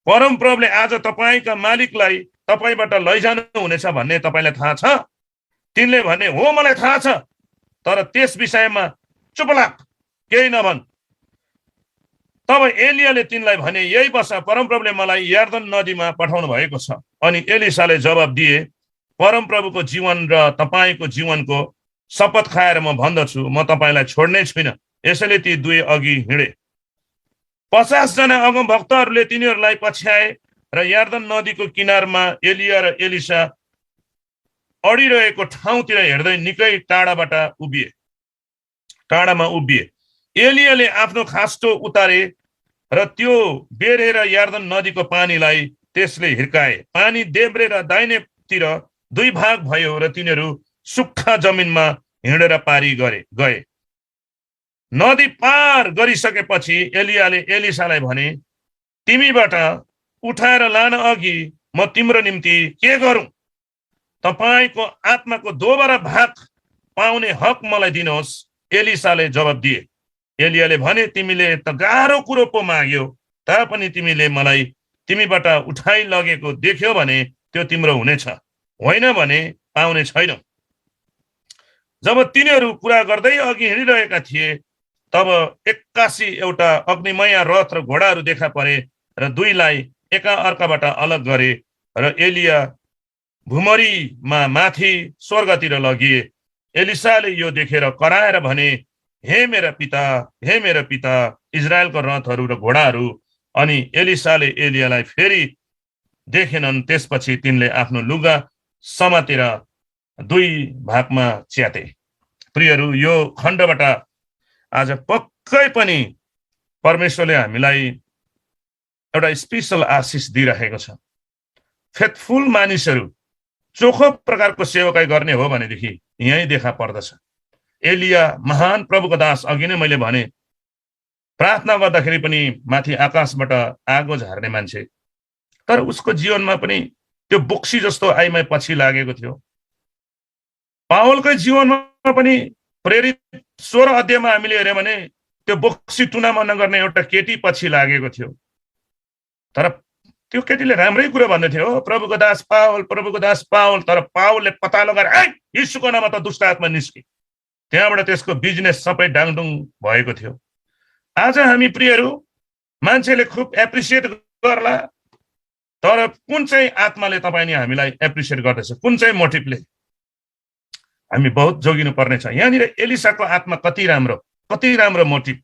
S2: परमप्रभुले आज तपाईका मालिकलाई तपाईबाट लैजानु हुनेछ भन्ने तपाईलाई थाहा छ? तिनले भने, हो मलाई थाहा छ, तर त्यस विषयमा चुपलाक, केही नभन्। तब एलियाले तिनलाई भने, यही बस, परमप्रभुले मलाई यर्दन नदीमा पठाउनु भएको छ। अनि एलिसाले जवाब दिए, परमप्रभुको जीवन र तपाईको जीवनको शपथ खाएर म भन्दछु, म तपाईलाई छोड्ने छुइनँ। यसैले ती दुई अघि हिँडे। 50 जना अगमभक्तहरूले तिनीहरूलाई पछ्याए र यर्दन नदीको किनारमा एलिया र एलिसा अडिरहेको ठाउँतिर हेर्दै निकै टाढामा उभिए। एलियाले आफ्नो खास्टो उतारे र त्यो बेरेर यर्दन नदीको पानीलाई त्यसले हिर्काए। पानी देब्रे र दाहिनेतिर 2 भाग भयो र तिनीहरू सुक्खा जमिनमा हिँडेर पारी गए। नदी पार गरिसकेपछि एलियाले एलिसालाई भने, तिमीबाट उठाएर लान अघि म तिम्रो निम्ति के गरौँ? तपाईको आत्माको दोबारा भाग पाउने हक मलाई दिनुहोस्। एलिसाले जवाब दिए। एलियाले भने, तिमीले त गाह्रो कुरो पो माग्यौ, तापनि तिमीले मलाई तिमीबाट उठाइ लगेको देख्यौ भने त्यो तिम्रो हुनेछ, होइन भने पाउने छैनौ। जब तिनीहरू कुरा गर्दै अघि हिँडिरहेका थिए, तब एक्कासी एउटा अग्निमय रथ र घोडाहरू देखा परे र दुईलाई एका अर्काबाट अलग गरे र एलिया भुमरीमा माथि स्वर्गतिर लगिए। एलिसाले यो देखेर कराएर भने, हे मेरा पिता, इजरायलको रथहरू र घोडाहरू। अनि एलिसाले एलियालाई फेरि देखेनन्। त्यसपछि तिनले आफ्नो लुगा समातेर 2 भागमा च्याते। प्रियहरू, यो खण्डबाट आज पक्कै पनि परमेश्वरले हामीलाई एउटा स्पेशल आशिष दिइरहेको छ। फेथफुल मानिसहरू चोखो प्रकारको सेवकाई गर्ने हो भनेदेखि यही देखा पर्दछ। एलिया महान प्रभुको दास, अघि नै मैले भने, प्रार्थना गर्दाखेरि पनि माथि आकाशबाट आगो झार्ने मान्छे, तर उसको जीवनमा पनि त्यो बोक्सी जस्तो आइमै पछि लागेको थियो। पावलकै जीवनमा पनि प्रेरित 16 अध्यायमा हामीले हेर्यौँ भने त्यो बोक्सी टुनामा नगर्ने एउटा केटी पछि लागेको थियो। तर त्यो केटीले राम्रै कुरा भन्दै थियो, प्रभुको दास पावल। तर पावलले पत्ता लगाएर यीशुको नाममा त दुष्ट आत्मा निस्के। त्यहाँबाट त्यसको बिजनेस सबै डाङडुङ भएको थियो। आज हामी प्रियहरू, मान्छेले खुब एप्रिसिएट गर्ला, तर कुन चाहिँ आत्माले तपाईँ हामीलाई एप्रिसिएट गर्दैछ, कुन चाहिँ मोटिभले? हामी बहुत जोगिनु पर्ने छ। यहाँनिर एलिसाको आत्मा कति राम्रो मोटिभ।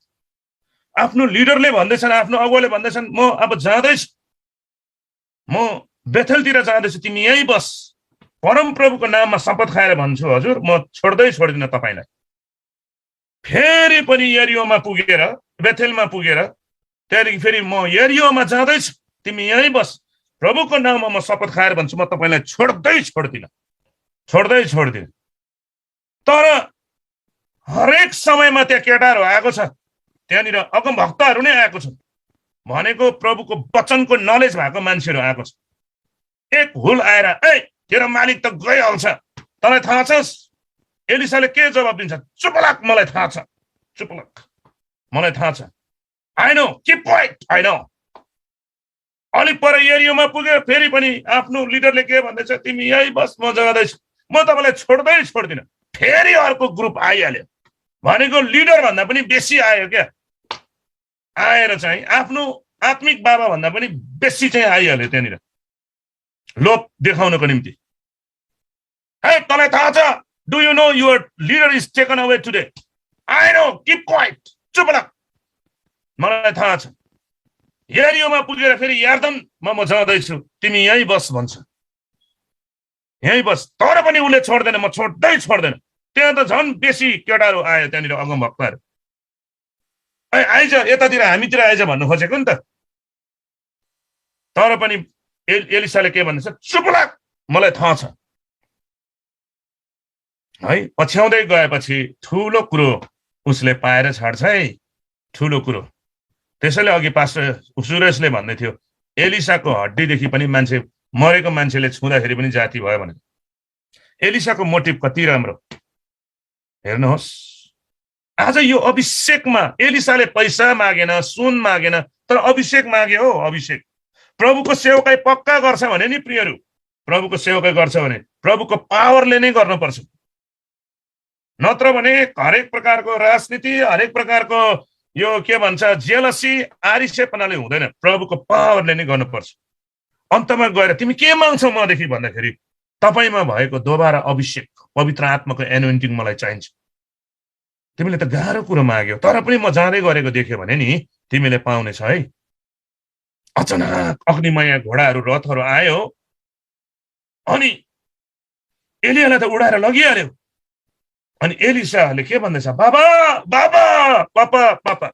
S2: आफ्नो लिडरले भन्दैछन्, आफ्नो अगुवाले भन्दैछन् म अब जाँदैछु, म बेथेलतिर जाँदैछु, तिमी यहीँ बस, परमप्रभुको नाममा शपथ खाएर भन्छु हजुर म छोड्दिन तपाईलाई। फेरि पनि यरियोमा पुगेर, बेथेलमा पुगेर त्यहाँदेखि फेरि म यरियोमा जाँदैछु, तिमी यहीँ बस, प्रभुको नाममा म शपथ खाएर भन्छु म तपाईलाई छोड्दिन। तर हरेक समयमा त्यहाँ केटाहरू आएको छ, त्यहाँनिर अगमभक्तहरू नै आएको छ, भनेको प्रभुको वचनको नलेज भएको मान्छेहरू आएको छ। एक हुल आएर ए तेरो मालिक त गइहाल्छ, तँलाई थाहा छ? एलिसाले के जवाब दिन्छ? चुपलाक, मलाई थाहा छ, चुपलाक, मलाई थाहा छ, I know, keep quite, I know. अलिक पर एरियोमा पुग्यो, फेरि पनि आफ्नो लिडरले के भन्दैछ? तिमी यही बस, म जाँदैछु, म तपाईँलाई छोड्दिन। फेरि अर्को ग्रुप आइहाल्यो, भनेको लिडर भन्दा पनि बेसी आयो क्या, आएर चाहिँ आफ्नो आत्मिक बाबा भन्दा पनि बेसी चाहिँ आइहाल्यो त्यहाँनिर लोभ देखाउनको निम्ति। है तँलाई थाहा छ? Do you know your leader is taken away today? I know, keep quiet, चुप लाग, मलाई थाहा छ। एरियोमा पुगेर फेरि यार्दनमा म जाँदैछु, तिमी यहीँ बस भन्छ, यहीँ बस। तर पनि उसले छोड्दैन, म छोड्दैन। त्यहाँ त झन् बेसी केटाहरू आयो त्यहाँनिर, अगमभक्तहरू आइज, यतातिर हामीतिर आइज भन्नु खोजेको नि त। तर पनि एलिसाले के भन्दैछ? चुप लाग, मलाई थाहा छ। है पछ्याउँदै गएपछि ठुलो कुरो उसले पाएर छाड्छ है, ठुलो कुरो। त्यसैले अघि पास्टर सुरेशले भन्दै थियो एलिसाको हड्डीदेखि पनि मान्छे, मरेको मान्छेले छुँदाखेरि पनि जाति भयो भने। एलिसाको मोटिभ कति राम्रो हेर्नुहोस्। आज यो अभिषेकमा एलिसाले पैसा मागेन, सुन मागेन, तर अभिषेक माग्यो हो, अभिषेक। प्रभुको सेवकाई पक्का गर्छ भने नि प्रियहरू, प्रभुको सेवकाई गर्छ भने प्रभुको पावरले नै गर्नुपर्छ, नत्र भने हरेक प्रकारको राजनीति, हरेक प्रकारको यो के भन्छ जेलसी, आरिसेपनाले हुँदैन, प्रभुको पावरले नै गर्नुपर्छ। अन्तमा गएर तिमी के माग्छौ मदेखि भन्दाखेरि तपाईमा भएको दोबारा अभिषेक, पवित्र आत्माको एनोइन्टिङ मलाई चाहिन्छ। तिमीले त गाह्रो कुरो माग्यौ, तर पनि म जाँदै गरेको देख्यो भने नि तिमीले पाउनेछ है। अचानक अग्निमय घोडाहरू, रथहरू आयो अनि एलियालाई त उडाएर लगिहाल्यो। अनि एलिसाले के भन्दैछ? बाबा, बाबा, पापा, पापा।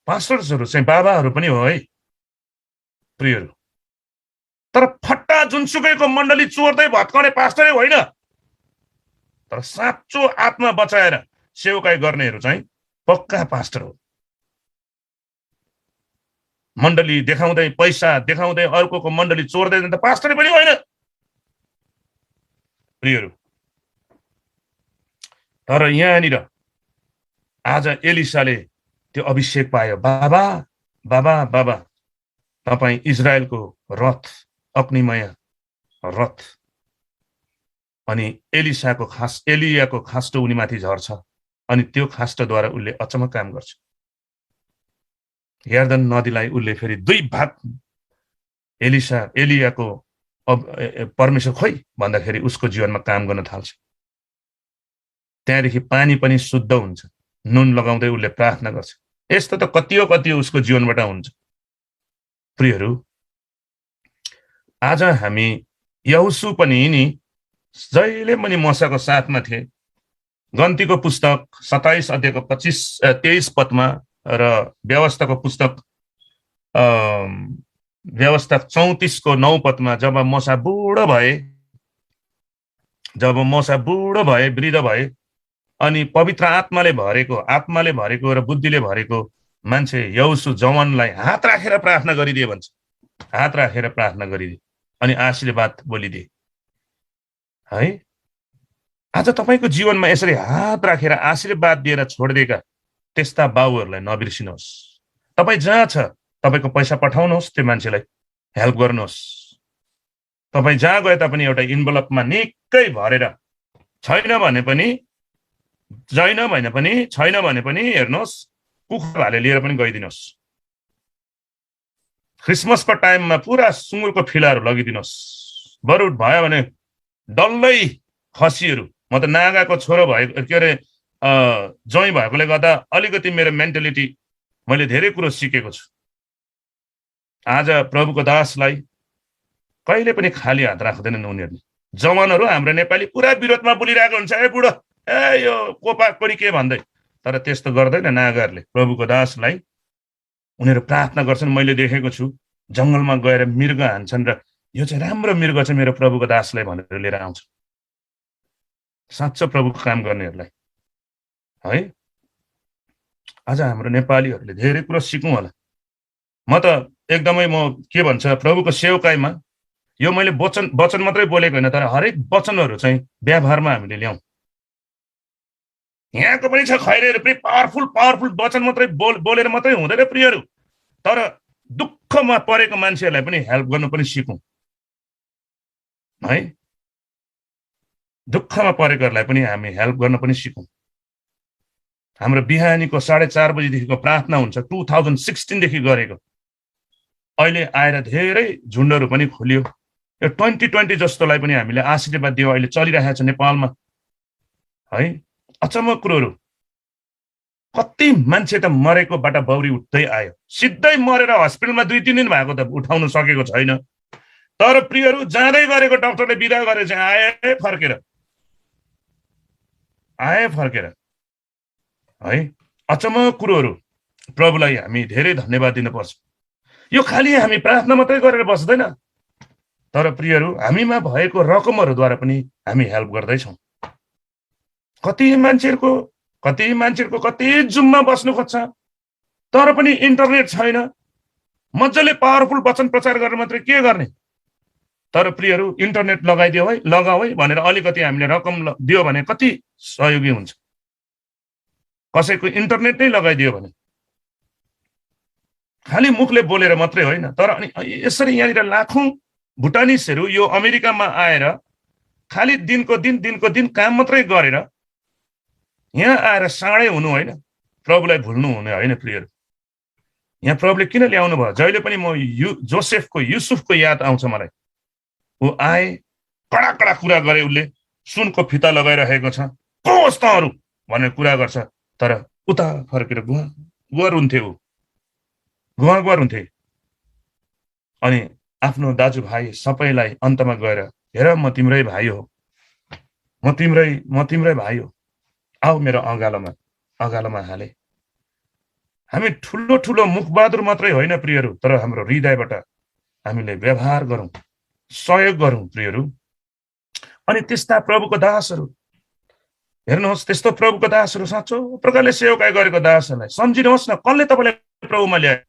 S2: पास्टर्सहरू चाहिँ बाबाहरू पनि हो है प्रियहरू, तर फट्टा जुनसुकैको मण्डली चोर्दै भत्काउने पास्टरै होइन, तर साँचो आत्मा बचाएर सेवकाई गर्नेहरू चाहिँ पक्का पास्टर हो। मण्डली देखाउँदै, पैसा देखाउँदै अर्कोको मण्डली चोर्दै त पास्टरै पनि होइन प्रियहरू। तर यहाँनिर आज एलिसाले त्यो अभिषेक पायो। बाबा, बाबा, बाबा, तपाईँ इजरायलको रथ, अग्निमय रथ। अनि एलियाको खास्टो उनीमाथि झर्छ अनि त्यो खास्टोद्वारा उसले अचम्म काम गर्छ। यर्दन नदीलाई उसले फेरि दुई भाग, एलियाको परमेश्वर खोइ भन्दाखेरि उसको जीवनमा काम गर्न थाल्छ। त्यहाँदेखि पानी पनि शुद्ध हुन्छ, नुन लगाउँदै उसले प्रार्थना गर्छ। यस्तो त कतियो उसको जीवनबाट हुन्छ प्रियहरू। आज हामी यहोशू पनि नि जहिले पनि मसाको साथमा थिए। गन्तीको पुस्तक 27 अध्यायको 23 पदमा र व्यवस्थाको पुस्तक व्यवस्था 34 को 9 पदमा जब मोसा बुढो भए, वृद्ध भए, अनि पवित्र आत्माले भरेको र बुद्धिले भरेको मान्छे यहोशू जवानलाई हात राखेर प्रार्थना गरिदिए भन्छ। हात राखेर प्रार्थना गरिदिए अनि आशीर्वाद बोलिदिए है। आज तपाईको जीवनमा यसरी हात राखेर आशीर्वाद दिएर छोडिदिएका त्यस्ता बाबुहरूलाई नबिर्सिनुहोस्। तपाईँ जहाँ छ तपाईको पैसा पठाउनुहोस्, त्यो मान्छेलाई हेल्प गर्नुहोस्। तपाईँ जहाँ गए तापनि एउटा इन्भलपमा निकै भरेर, छैन भने पनि हेर्नुहोस्, कुखुरा भाले लिएर पनि गइदिनुहोस्। क्रिसमसको टाइममा पुरा सुँगुरको फिलाहरू लगिदिनुहोस्। बरु भयो भने डल्लै खसीहरू, म त नागाको छोरो भएको, के अरे जोइ भएकोले गर्दा अलिकति मेरो मेन्टालिटी मैले धेरै कुरो सिकेको छु। आज प्रभुको दासलाई कहिले पनि खाली हात राख्दैनन् उनीहरूले। जवानहरू हाम्रो नेपाली पुरा विरोधमा बोलिरहेको हुन्छ, ए बुढो, ए यो कोपा कोडी के भन्दै, तर त्यस्तो गर्दैन नागरले। प्रभुको दासलाई उनीहरू प्रार्थना गर्छन्। मैले देखेको छु जङ्गलमा गएर मृग हान्छन् र यो चाहिँ राम्रो मृग चाहिँ मेरो प्रभुको दासलाई भनेर लिएर आउँछ। साँच्चो प्रभुको काम गर्नेहरूलाई है। आज हाम्रो नेपालीहरूले धेरै कुरो सिकौँ होला। म त एकदमै के भन्छ प्रभुको सेवकाईमा यो मैले वचन मात्रै बोलेको होइन, तर हरेक वचनहरू चाहिँ व्यवहारमा हामीले ल्याउँ। यहाँको पनि छ खैरेहरू पनि पावरफुल वचन मात्रै बोलेर मात्रै हुँदैन प्रियहरू, तर दुःखमा परेको मान्छेहरूलाई पनि हेल्प गर्नु पनि सिकौँ है। दुःखमा परेकोहरूलाई पनि हामी हेल्प गर्न पनि सिकौँ। हाम्रो बिहानीको 4:30 बजीदेखिको प्रार्थना हुन्छ 2016 देखि गरेको। अहिले आएर धेरै झुन्डहरू पनि खोलियो। यो 2020 जस्तोलाई पनि हामीले आशीर्वाद दियो। अहिले चलिरहेको छ नेपालमा है। अचम्म कुरोहरू, कति मान्छे त मरेकोबाट बौरी उठ्दै आयो, सिधै मरेर हस्पिटलमा 2-3 दिन भएको त उठाउन सकेको छैन। तर प्रियहरू जाँदै गरेको डाक्टरले बिदा गरे चाहिँ आए फर्केर है। अचम्म कुरोहरू। प्रभुलाई हामी धेरै धन्यवाद दिनुपर्छ। यो खालि हामी प्रार्थना मात्रै गरेर बस्दैन, तर प्रियहरू हामीमा भएको रकमहरूद्वारा पनि हामी हेल्प गर्दैछौँ। कति मान्छेहरूको कति जुममा बस्नु खोज्छ, तर पनि इन्टरनेट छैन। मजाले पावरफुल वचन प्रचार गरेर मात्रै के गर्ने। तर प्रियहरू इन्टरनेट लगाऊ है भनेर अलिकति हामीले रकम दियो भने कति सहयोगी हुन्छ। कसैको इन्टरनेट नै लगाइदियो भने, खालि मुखले बोलेर मात्रै होइन, तर अनि यसरी यहाँनिर लाखौं भुटानिसहरू यो अमेरिकामा आएर खालि दिनको दिन काम मात्रै गरेर यहाँ आएर साँडै हुनु होइन, प्रभुलाई भुल्नु हुने होइन प्रियहरू। यहाँ प्रभुले किन ल्याउनु भयो? जहिले पनि म युसुफको याद आउँछ मलाई। ऊ आए, कडा कुरा गरे, उसले सुनको फिता लगाइरहेको छ, कोस तहरू भनेर कुरा गर्छ, तर उता फर्केर गुवा रुन्थे। अनि आफ्नो दाजुभाइ सबैलाई अन्तमा गएर, हेर म तिम्रै भाइ हो, म तिम्रै भाइ हो, आऊ मेरो अगालोमा हाले। हामी ठुलो मुखबहादुर मात्रै होइन प्रियहरू, तर हाम्रो हृदयबाट हामीले व्यवहार गरौँ, सहयोग गरौँ प्रियहरू। अनि त्यस्ता प्रभुको दासहरू हेर्नुहोस्, त्यस्तो प्रभुको दासहरू साँचो प्रकारले सेवकाई गरेको दासहरूलाई सम्झिनुहोस् न। कसले तपाईँलाई प्रभुमा ल्याए?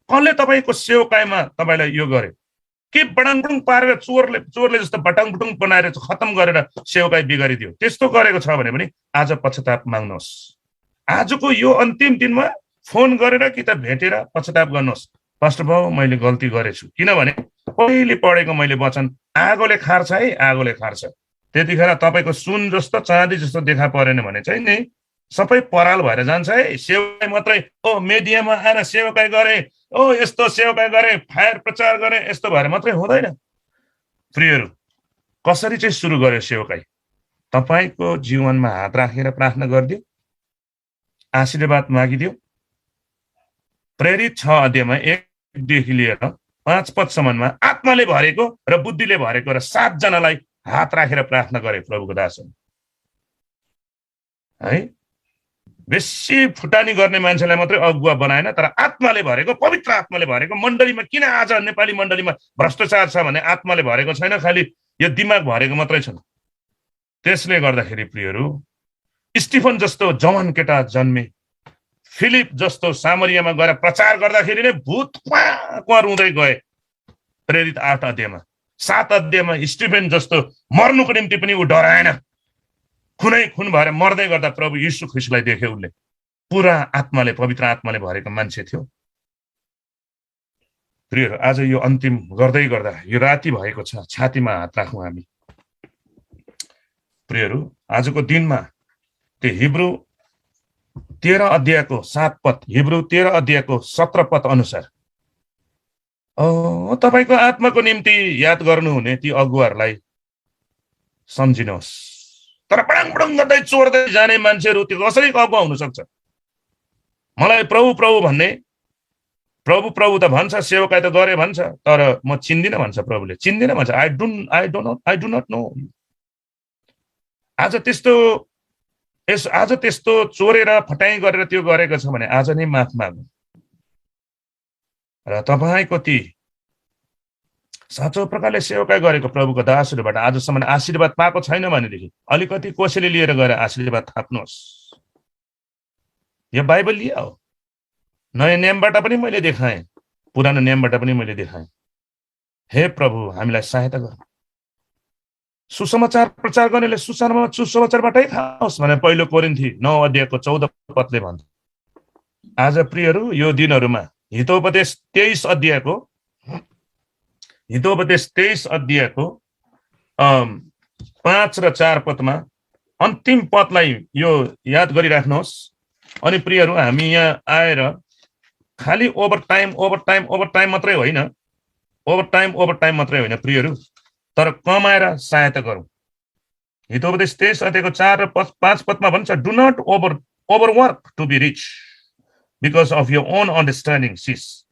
S2: कसले तपाईँको सेवकाईमा तपाईँलाई यो गरे? के बडाङबुडुङ पारेर चोरले जस्तो बटाङबुटुङ बनाएर खतम गरेर सेवकाई बिगारिदियो? त्यस्तो गरेको छ भने पनि आज पश्चाताप माग्नुहोस्। आजको यो अन्तिम दिनमा फोन गरेर कि त भेटेर पश्चाताप गर्नुहोस्। पास्टर बाबु मैले गल्ती गरेछु, किनभने पहिले पढेको मैले वचन आगोले खार्छ है, आगोले खार्छ। त्यतिखेर तपाईँको सुन जस्तो चाँदी जस्तो देखा परेन भने चाहिँ नि सबै पराल भएर जान्छ है। सेवकाई मात्रै मिडियामा आएर सेवकाई गरे, यस्तो सेवकाई गरे, फायर प्रचार गरे, यस्तो भएर मात्रै हुँदैन प्रियहरू। कसरी चाहिँ सुरु गर्यो सेवकाई? तपाईँको जीवनमा हात राखेर प्रार्थना गरिदियो, आशीर्वाद मागिदियो। प्रेरित 6 अध्यायमा 1 लिएर 5 पदसम्ममा आत्माले भरेको र बुद्धिले भरेको र 7 जनालाई हात राखेर प्रार्थना गरे प्रभुको दासहरू है। बेसी फुटानी गर्ने मान्छेलाई मात्रै अगुवा बनाएन, तर आत्माले भरेको, पवित्र आत्माले भरेको मण्डलीमा। किन आज नेपाली मण्डलीमा भ्रष्टाचार छ भने आत्माले भरेको छैन, खालि यो दिमाग भरेको मात्रै छ। त्यसले गर्दाखेरि प्रियहरू स्टिफन जस्तो जवान केटा जन्मे, फिलिप जस्तो सामरियामा गएर प्रचार गर्दाखेरि नै भूत क्वा रुँदै गए प्रेरित 8 अध्यायमा। 7 अध्यायमा स्टिफन जस्तो मर्नुको निम्ति पनि ऊ डराएन, खुन भएर मर्दै गर्दा प्रभु यीशु ख्रीष्टलाई देख्यो। उसले पुरा आत्माले, पवित्र आत्माले भरेको मान्छे थियो प्रियहरू। आज यो अन्तिम गर्दै गर्दा यो राति भएको छ, छातीमा हात राखौँ हामी प्रियहरू। आजको दिनमा त्यो हिब्रू 13 अध्यायको 7 पद, हिब्रू 13 अध्यायको 17 पद अनुसार तपाईको आत्माको निम्ति याद गर्नुहुने ती अगुवाहरूलाई सम्झिनुहोस्। तर बडाङ बडाङ गर्दै चोर्दै जाने मान्छेहरू त्यो कसरी अगुवा हुन सक्छ? मलाई प्रभु प्रभु भन्ने, प्रभु प्रभु त भन्छ, सेवकाई त गरे भन्छ, तर म चिन्दिनँ भन्छ प्रभुले। चिन्दिनँ भन्छ, आई डु नट नो। आज त्यस्तो चोरेर फटाइ गरेर त्यो गरेको छ भने आज नै माफ माग्नु। र तपाईको ती साँचो प्रकारले सेवकाई गरेको प्रभुको दासहरूबाट आजसम्म आशीर्वाद पाएको छैन भनेदेखि अलिकति कोसेली लिएर गएर आशीर्वाद थाप्नुहोस्। यो बाइबल लिया हो। नयाँ नियमबाट पनि मैले देखाएँ, पुरानो नियमबाट पनि मैले देखाएँ। हे प्रभु हामीलाई सहायता गर। सुसमाचार प्रचार गर्नेले सुसमाचारबाटै खाओस् भने पहिलो कोरिन्थी 9 अध्यायको 14 पदले भन्छ। आज प्रियहरू यो दिनहरूमा हितोपदेश 23 अध्यायको 5 र 4 पदमा अन्तिम पदलाई यो याद गरिराख्नुहोस्। अनि प्रियहरू हामी यहाँ आएर खाली ओभरटाइम मात्रै होइन, ओभरटाइम मात्रै होइन प्रियहरू, तर कमाएर सहायता गरौँ। हितोपदेश 23 अध्यायको 4 र 5 पदमा भन्छ, do not overwork to be rich because of your own understanding, sis.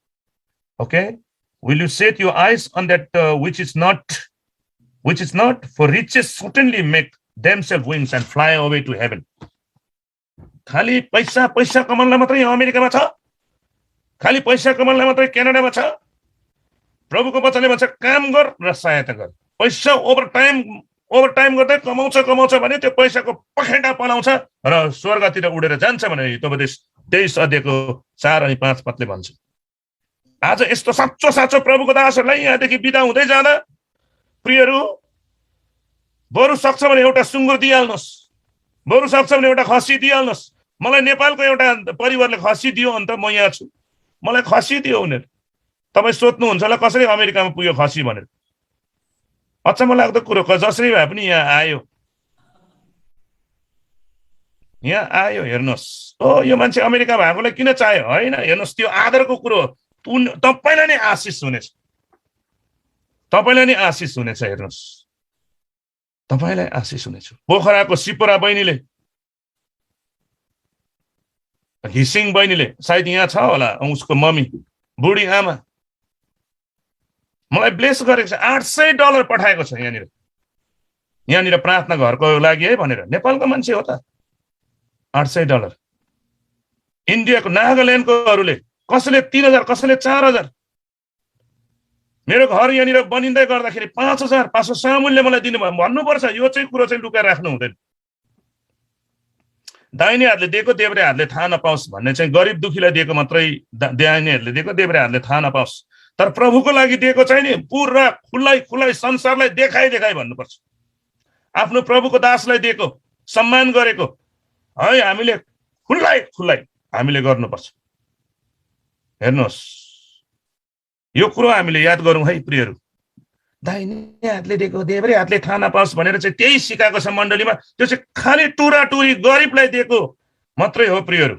S2: Okay? Will you set your eyes on that which is not, for riches certainly make themselves wings and fly away to heaven. खाली पैसा कमाउनलाई मात्रै अमेरिकामा छ, खाली पैसा कमाउनलाई मात्रै क्यानाडामा छ। प्रभुको वचनले भन्छ काम गर र सहायता गर। पैसा ओभरटाइम गर्दै कमाउँछ भने त्यो पैसाको पखेटा पलाउँछ र स्वर्गतिर उडेर जान्छ भने हितोपदेश 23 अध्यायको 4 अनि 5 पदले भन्छ। आज यस्तो साँचो प्रभुको दासहरूलाई यहाँदेखि बिदा हुँदै जाँदा प्रियहरू, बरु सक्छ भने एउटा सुँगुर दिइहाल्नुहोस्, बरु सक्छ भने एउटा खसी दिइहाल्नुहोस्। मलाई नेपालको एउटा परिवारले खसी दियो, अन्त म यहाँ छु, मलाई खसी दियो उनीहरू। तपाईँ सोध्नुहुन्छ होला कसरी अमेरिकामा पुग्यो खसी भनेर। अचम्म लाग्दो कुरो, जसरी भए पनि यहाँ आयो हेर्नुहोस्। यो मान्छे अमेरिका भएकोलाई किन चाह्यो? होइन, हेर्नुहोस् त्यो आदरको कुरो। तपाईँलाई नै आशिष हुनेछ, हेर्नुहोस्, तपाईँलाई आशिष हुनेछ। पोखराको सिपोरा बहिनीले, घिसिङ बहिनीले, सायद यहाँ छ होला, उसको मम्मी बुढी आमा, मलाई ब्लेस गरेको छ। $800 पठाएको छ यहाँनिर प्रार्थना घरको लागि है भनेर। नेपालको मान्छे हो त। $800। इन्डियाको नागाल्यान्डकोहरूले कसैले 3000, कसैले 4000। मेरो घर यहाँनिर बनिँदै गर्दाखेरि 5000 पासो सामुलले मलाई दिनुभयो। भन्नुपर्छ, यो चाहिँ कुरो चाहिँ लुकाएर राख्नु हुँदैन। दाहिने हातले दिएको देब्रे हातले थाहा नपाओस् भन्ने चाहिँ गरिब दुखीलाई दिएको मात्रै, दाहिने हातले दिएको देब्रे हातले थाहा नपाओस्। तर प्रभुको लागि दिएको चाहिँ नि पुरा खुल्लै संसारलाई देखाइ भन्नुपर्छ। आफ्नो प्रभुको दासलाई दिएको, सम्मान गरेको है हामीले खुल्लै हामीले गर्नुपर्छ। हेर्नुहोस्, यो कुरो हामीले याद गरौँ है प्रियहरू। दाहिने हातले दिएको देब्रे हातले थाहा नपाओस् भनेर चाहिँ त्यही सिकाएको छ मण्डलीमा। त्यो चाहिँ खाली टुराटुरी गरिबलाई दिएको मात्रै हो प्रियहरू।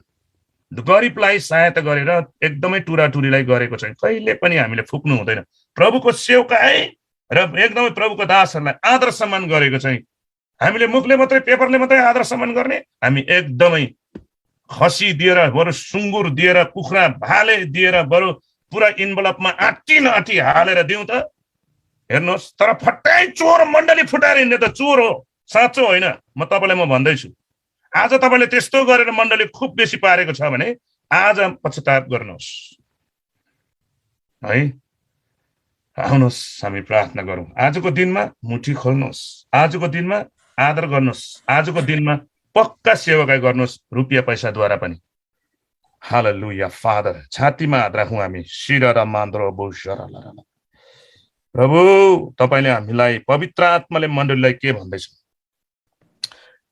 S2: गरिबलाई सहायता गरेर एकदमै टुराटुरीलाई गरेको चाहिँ कहिले पनि हामीले फुक्नु हुँदैन। प्रभुको सेवकाई र एकदमै प्रभुको दासहरूलाई आदर सम्मान गरेको चाहिँ हामीले मुखले मात्रै, पेपरले मात्रै आदर सम्मान गर्ने, हामी एकदमै खसी दिएर, बरु सुँगुर दिएर, कुखुरा भाले दिएर, बरु पुरा इन्भलपमा आँटी हालेर दिउँ त। हेर्नुहोस्, तर फट्टाइ चोर मण्डली फुटाएर हिँड्ने त चोर हो, साँचो होइन। म तपाईँलाई भन्दैछु, आज तपाईँले त्यस्तो गरेर मण्डली खुब बेसी पारेको छ भने आज पश्चाताप गर्नुहोस् है। आउनुहोस् हामी प्रार्थना गरौँ। आजको दिनमा मुठी खोल्नुहोस्, आजको दिनमा आदर गर्नुहोस्, आजको दिनमा पक्का सेवाकाई गर्नुहोस्, रुपियाँ पैसाद्वारा पनि। हालेलुया। फादर, छातीमा हात राखौँ हामी। शिर र मान्द्रो बोशर। प्रभु, तपाईँले हामीलाई, पवित्र आत्माले मण्डलीलाई के भन्दैछ?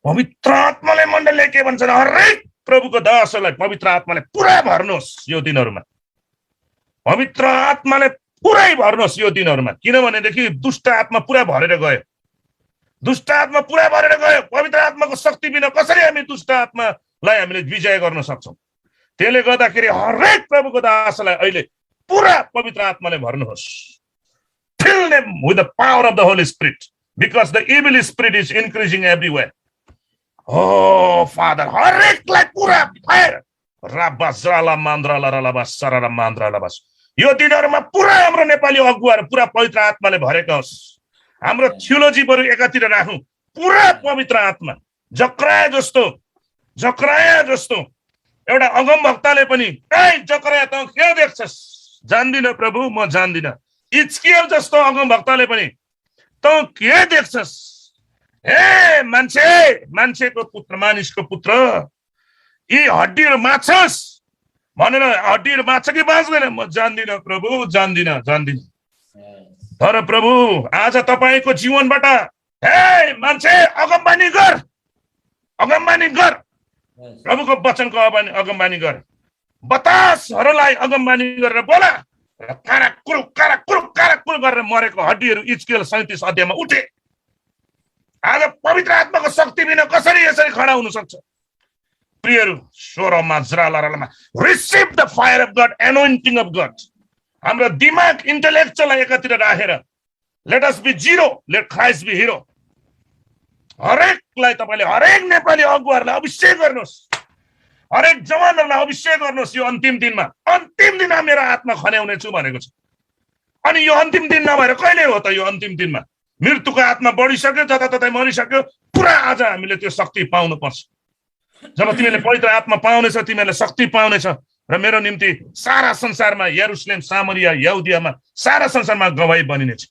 S2: पवित्र आत्माले मण्डलीले के भन्छ? हरेक प्रभुको दासहरूलाई पवित्र आत्माले पुरा भर्नुहोस् यो दिनहरूमा। पवित्र आत्माले पुरै भर्नुहोस् यो दिनहरूमा। किनभनेदेखि दुष्ट आत्मा पुरा भरेर गयो, दुष्ट आत्मा पुरा भरेर गयो। पवित्र आत्माको शक्ति बिना कसरी हामी दुष्ट आत्मालाई हामीले विजय गर्न सक्छौँ? त्यसले गर्दाखेरि हरेक प्रभुको दासलाई अहिले पुरा पवित्र आत्माले भर्नुहोस्। Fill them with the power of the Holy Spirit, because the evil spirit is increasing everywhere. O Father हरेकलाई पुरा फायर राबाज्राला मान्द्राला रलाबा सरारा मान्द्राला बस यो दिनहरुमा पुरा हाम्रो नेपाली अगुवाहरु पुरा पवित्र आत्माले भरेका होस् हाम्रो थियोलोजी बरु एकातिर राखौं पुरा पवित्र आत्मा जकराया जस्तो एउटा अगमवक्ताले पनि ए जकराया त के देख्छस् जान्दिन प्रभु म जान्दिन इजकियल जस्तो अगमवक्ताले पनि त के देख्छस् ए मान्छेको पुत्र मानिसको पुत्र यी हड्डीहरु माछस् भनेर हड्डीहरु माछ कि बाँच्दैन म जान्दिन प्रभु जान्दिन तर प्रभु आज तपाईको जीवनबाट हे मान्छे अगमबानी गर प्रभुको वचनको अगमबानी गर बतासहरुलाई अगमबानी गरेर बोला काराकुल गरेर मरेको हड्डीहरु इजकियल 37 अध्यायमा उठे आज पवित्र आत्माको शक्ति बिना कसरी यसरी खडा हुन सक्छ प्रियहरु स्वरमा जरालारामा receive the fire of God anointing of God हाम्रो दिमाग इन्टेलेक्चुअल एकातिर राखेर let us be zero let Christ be hero हरेकलाई तपाईले हरेक नेपाली अगुवाहरुलाई अभिषेक गर्नुस् हरेक जवानहरुलाई अभिषेक गर्नुस् यो अन्तिम दिनमा मेरो आत्मा खन्याउने छु भनेको छ अनि यो अन्तिम दिन नभएर कहिले हो त यो अन्तिम दिनमा मृत्युको आत्मा बढिसक्यो जताततै मरिसक्यो पुरा आज हामीले त्यो शक्ति पाउनु पर्छ जब तिमीले पवित्र आत्मा पाउनेछ तिमीले शक्ति पाउनेछ र मेरो निम्ति सारा संसारमा यरुशलेम सामरिया यहुदियामा सारा संसारमा गवाही बनिनेछ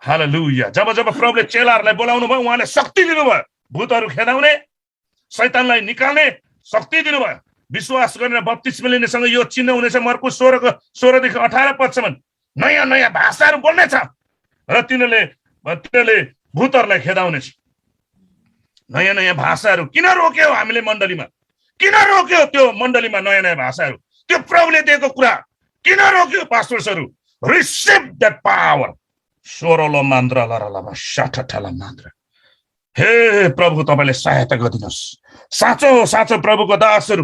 S2: हालेलुया जब प्रभुले चेलाहरुलाई बोलाउनु भयो उहाँले शक्ति दिनुभयो भूतहरु खेदाउने शैतानलाई निकाल्ने शक्ति दिनुभयो विश्वास गरेर बप्तिस्मा लिनेसँग यो चिन्ह हुनेछ मर्कुस 16 देखि 18 पदसम्म नयाँ भाषाहरु बोल्ने छ र तिनीहरूले भूतहरुलाई खेदाउनेछ नयाँ भाषाहरु किन रोक्यो हामीले मण्डलीमा किन रोक्यो त्यो मण्डलीमा नयाँ भाषाहरु त्यो प्रभुले दिएको कुरा किन रोक्यो पास्टर्सहरु रिसिभ दैट पावर सोरोलो मान्द्रा लरलमा शाठठला मान्द्रा हे प्रभु तपाईले सहायता गरिदिनुस् साँचो प्रभुको दासहरु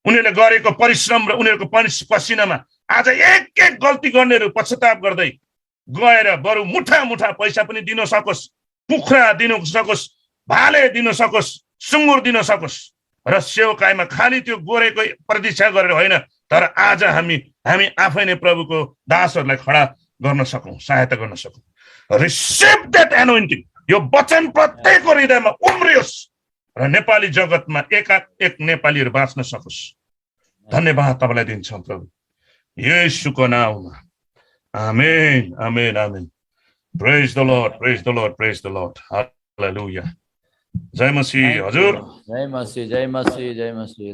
S2: उनीहरुले गरेको परिश्रम र उनीहरुको पसिनामा आज एक गल्ती गर्नेहरु पश्चाताप गर्दै गएर बरु मुठा पैसा पनि दिन सकोस् कुखुरा दिन सकोस् भाले दिन सकोस् सुँगुर दिन सकोस् र सेवकाईमा खाली त्यो गोरेको प्रतीक्षा गरेर होइन तर आज हामी आफै नै प्रभुको दासहरुलाई खडा गर्न सकौं सहायता गर्न सकौं रिसिभ दैट एनोइन्टिङ यो वचन प्रत्येकको हृदयमा उम्रियोस् र नेपाली जगतमा एक नेपालीहरु बाँच्न सकोस् धन्यवाद तपाईलाई दिन्छौं प्रभु येशूको नाममा आमेन praise the lord hallelujah जय मसीह हजुर
S3: जय मसीह